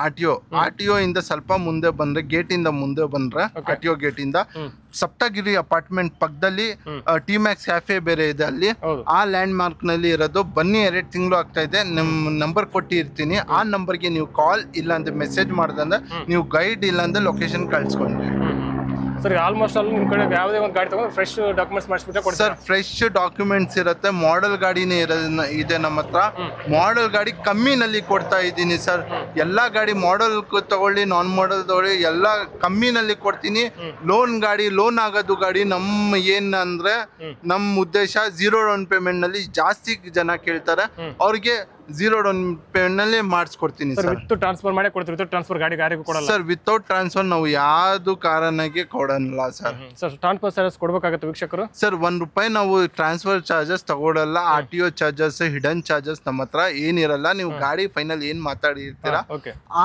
RTO ಇಂದ ಸ್ವಲ್ಪ ಮುಂದೆ ಬಂದ್ರೆ, ಗೇಟ್ ಇಂದ ಮುಂದೆ ಬಂದ್ರೆ, RTO ಗೇಟ್ ಇಂದ ಸಪ್ತಗಿರಿ ಅಪಾರ್ಟ್ಮೆಂಟ್ ಪಕ್ಕದಲ್ಲಿ T-Max ಕ್ಯಾಫೆ ಬೇರೆ ಇದೆ, ಅಲ್ಲಿ ಆ ಲ್ಯಾಂಡ್ ಮಾರ್ಕ್ ನಲ್ಲಿ ಇರೋದು. ಬನ್ನಿ, 2 ತಿಂಗಳು ಆಗ್ತಾ ಇದೆ. ನಮ್ಮ ನಂಬರ್ ಕೊಟ್ಟಿರ್ತೀನಿ. ಆ ನಂಬರ್ಗೆ ನೀವು ಕಾಲ್ ಇಲ್ಲ ಅಂದ್ರೆ ಮೆಸೇಜ್ ಮಾಡ್ದಂದ್ರೆ, ನೀವು ಗೈಡ್ ಇಲ್ಲ ಅಂದ್ರೆ ಲೊಕೇಶನ್ ಕಳ್ಸ್ಕೊಂಡ್ರಿ ಸರ್. ಆಲ್ಮೋಸ್ಟ್ ಅಲ್ಲಿ ನಿಮ್ಮ ಕಡೆ ಯಾವುದೇ ಒಂದು ಗಾಡಿ ತಗೊಂಡು ಫ್ರೆಶ್ ಡಾಕ್ಯುಮೆಂಟ್ಸ್ ಮಾಡಿಸ್ಬಿಟ್ಟು ಸರ್. ಫ್ರೆಶ್ ಡಾಕ್ಯುಮೆಂಟ್ಸ್ ಇರುತ್ತೆ. ಮಾಡೆಲ್ ಗಾಡಿನೇ ಇದೆ ನಮ್ಮ ಹತ್ರ. ಮಾಡೆಲ್ ಗಾಡಿ ಕಮ್ಮಿನಲ್ಲಿ ಕೊಡ್ತಾ ಇದ್ದೀನಿ ಸರ್. ಎಲ್ಲಾ ಗಾಡಿ ಮಾಡೆಲ್ ತಗೊಳ್ಳಿ, ನಾನ್ ಮಾಡೆಲ್ ತಗೊಳ್ಳಿ, ಎಲ್ಲ ಕಮ್ಮಿನಲ್ಲಿ ಕೊಡ್ತೀನಿ. ಲೋನ್ ಆಗೋದು ಗಾಡಿ ನಮ್ಮ ಏನಂದ್ರೆ, ನಮ್ಮ ಉದ್ದೇಶ 0 ಡೌನ್ ಪೇಮೆಂಟ್ ನಲ್ಲಿ ಜಾಸ್ತಿ ಜನ ಕೇಳ್ತಾರೆ, ಅವ್ರಿಗೆ 0 ಡೌನ್ ಪೇಮೆಂಟ್ ನಲ್ಲಿ ಮಾಡಿಸ್ಕೊಡ್ತೀನಿ ಸರ್. ಟ್ರಾನ್ಸ್ಫರ್ ಮಾಡಿ ಕೊಡ್ತೀವಿ? ವಿತೌಟ್ ಟ್ರಾನ್ಸ್ಫರ್ ಗಾಡಿ ಯಾರಿಗೂ ಕೊಡಲ್ಲ ಸರ್. ವಿತೌಟ್ ಟ್ರಾನ್ಸ್ಫರ್ ನಾವು ಯಾವ್ದು ಕಾರಣಕ್ಕೆ ಕೊಡಲ್ಲ ಸರ್. ಸರ್ ಟ್ರಾನ್ಸ್ಫರ್ ಚಾರ್ಜಸ್ ಕೊಡ್ಬೇಕಾಗುತ್ತೆ ವೀಕ್ಷಕರು? ಸರ್ ₹1 ನಾವು ಟ್ರಾನ್ಸ್ಫರ್ ಚಾರ್ಜಸ್ ತಗೊಳಲ್ಲ. RTO ಚಾರ್ಜಸ್, ಹಿಡನ್ ಚಾರ್ಜಸ್ ನಮ್ಮ ಹತ್ರ ಏನಿರಲ್ಲ. ನೀವು ಗಾಡಿ ಫೈನಲ್ ಏನ್ ಮಾತಾಡಿರ್ತೀರಾ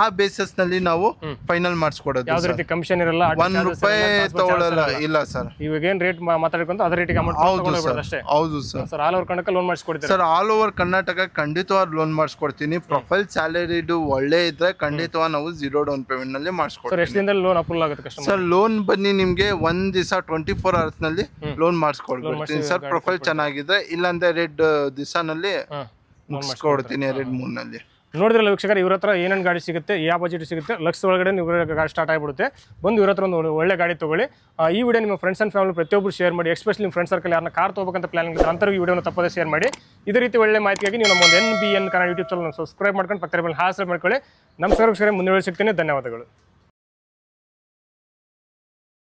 ಆ ಬೇಸಿಸ್ ನಲ್ಲಿ ನಾವು ಫೈನಲ್ ಮಾಡಿಸ್ಕೊಡೋದು. ಯಾವ್ದು ರೀತಿ ಕಮಿಷನ್ ಇರಲ್ಲ, ₹1 ತಗೊಳಲ್ಲ. ಇಲ್ಲ ಸರ್. ಇವಾಗ ಏನ್ ರೇಟ್ ಮಾತಾಡ್ಕೊಂತ ಅದೇ ರೇಟಿಗೆ ಅಮೌಂಟ್ ಅಷ್ಟೇ? ಹೌದು sir. Sir all over Karnataka loan ಮಾಡಿಸ್ಕೊಡ್ತೀರಾ? ಸರ್ ಆಲ್ ಓವರ್ ಕರ್ನಾಟಕ ಖಂಡಿತವಾಗ್ ಲೋನ್ ಮಾಡಿಸ್ಕೊಡ್ತೀನಿ. ಪ್ರೊಫೈಲ್ ಸ್ಯಾಲರಿದು ಒಳ್ಳೆ ಇದ್ರೆ ಖಂಡಿತವಾಗಿ ನಾವು 0 ಡೌನ್ ಪೇಮೆಂಟ್ ನಲ್ಲಿ ಮಾಡಿಸ್ಕೊಡ್ತೀವಿ. ಎಷ್ಟು ದಿನದಲ್ಲಿ ಲೋನ್ ಅಪ್ರೂವಲ್ ಆಗುತ್ತೆ ಸರ್? ಲೋನ್ ಬನ್ನಿ ನಿಮ್ಗೆ ಒಂದ್ ದಿವಸ 24 hours ನಲ್ಲಿ ಲೋನ್ ಮಾಡಿಸ್ಕೊಡ್ತೀನಿ ಸರ್. ಪ್ರೊಫೈಲ್ ಚೆನ್ನಾಗಿದೆ, ಇಲ್ಲಾಂದ್ರೆ 2 ದಿವಸನಲ್ಲಿ ಮುಗಿಸ್ಕೊಡ್ತೀನಿ, 2-3 ನಲ್ಲಿ. ನೋಡಿದ್ರಲ್ಲ ವೀಕ್ಷಕರೇ, ಇವ್ರ ಹತ್ರ ಏನೇನು ಗಾಡಿ ಸಿಗುತ್ತೆ, ಯಾವ ಬಜೆಟ್ ಸಿಗುತ್ತೆ, ಲಕ್ಷ ಒಳಗಡೆ ನೀವು ಗಾಡಿ ಸ್ಟಾರ್ಟ್ ಆಗಿಬಿಡುತ್ತೆ. ಬಂದು ಇವ್ರ ಹತ್ರ ಒಂದು ಒಳ್ಳೆ ಗಾಡಿ ತೊಗೊಳ್ಳಿ. ಈ ವಿಡಿಯೋ ನಿಮ್ಮ ಫ್ರೆಂಡ್ಸ್ ಆ್ಯಂಡ್ ಫ್ಯಾಮಿಲಿ ಪ್ರತಿಯೊಬ್ಬರು ಶೇರ್ ಮಾಡಿ. ಎಸ್ಪೆಷಲಿ ನಿಮ್ಮ ಫ್ರೆಂಡ್ಸ್ ಸರ್ಕಲ್ ಯಾರನ್ನ ಕಾರ್ ತೊಗೋಬೇಕಂತ ಪ್ಲಾನಿಂಗ್ ಇದ್ದರೆ ಅಂಥವ್ರಿಗೆ ಈ ವಿಡಿಯೋನ ತಪ್ಪದೇ ಶೇರ್ ಮಾಡಿ. ಇದೇ ರೀತಿ ಒಳ್ಳೆ ಮಾಹಿತಿಯಾಗಿ ನೀವು ನಮ್ಮ ಒಂದು NBN Kannada YouTube channel subscribe ಮಾಡ್ಕೊಂಡು ಪಕ್ಕದ ಹಾಸಲ್ ಮಾಡ್ಕೊಳ್ಳಿ. ನಮಸ್ಕಾರ ವೀಕ್ಷಕರೇ, ಮುಂದೆ ಸಿಗ್ತೇನೆ. ಧನ್ಯವಾದಗಳು.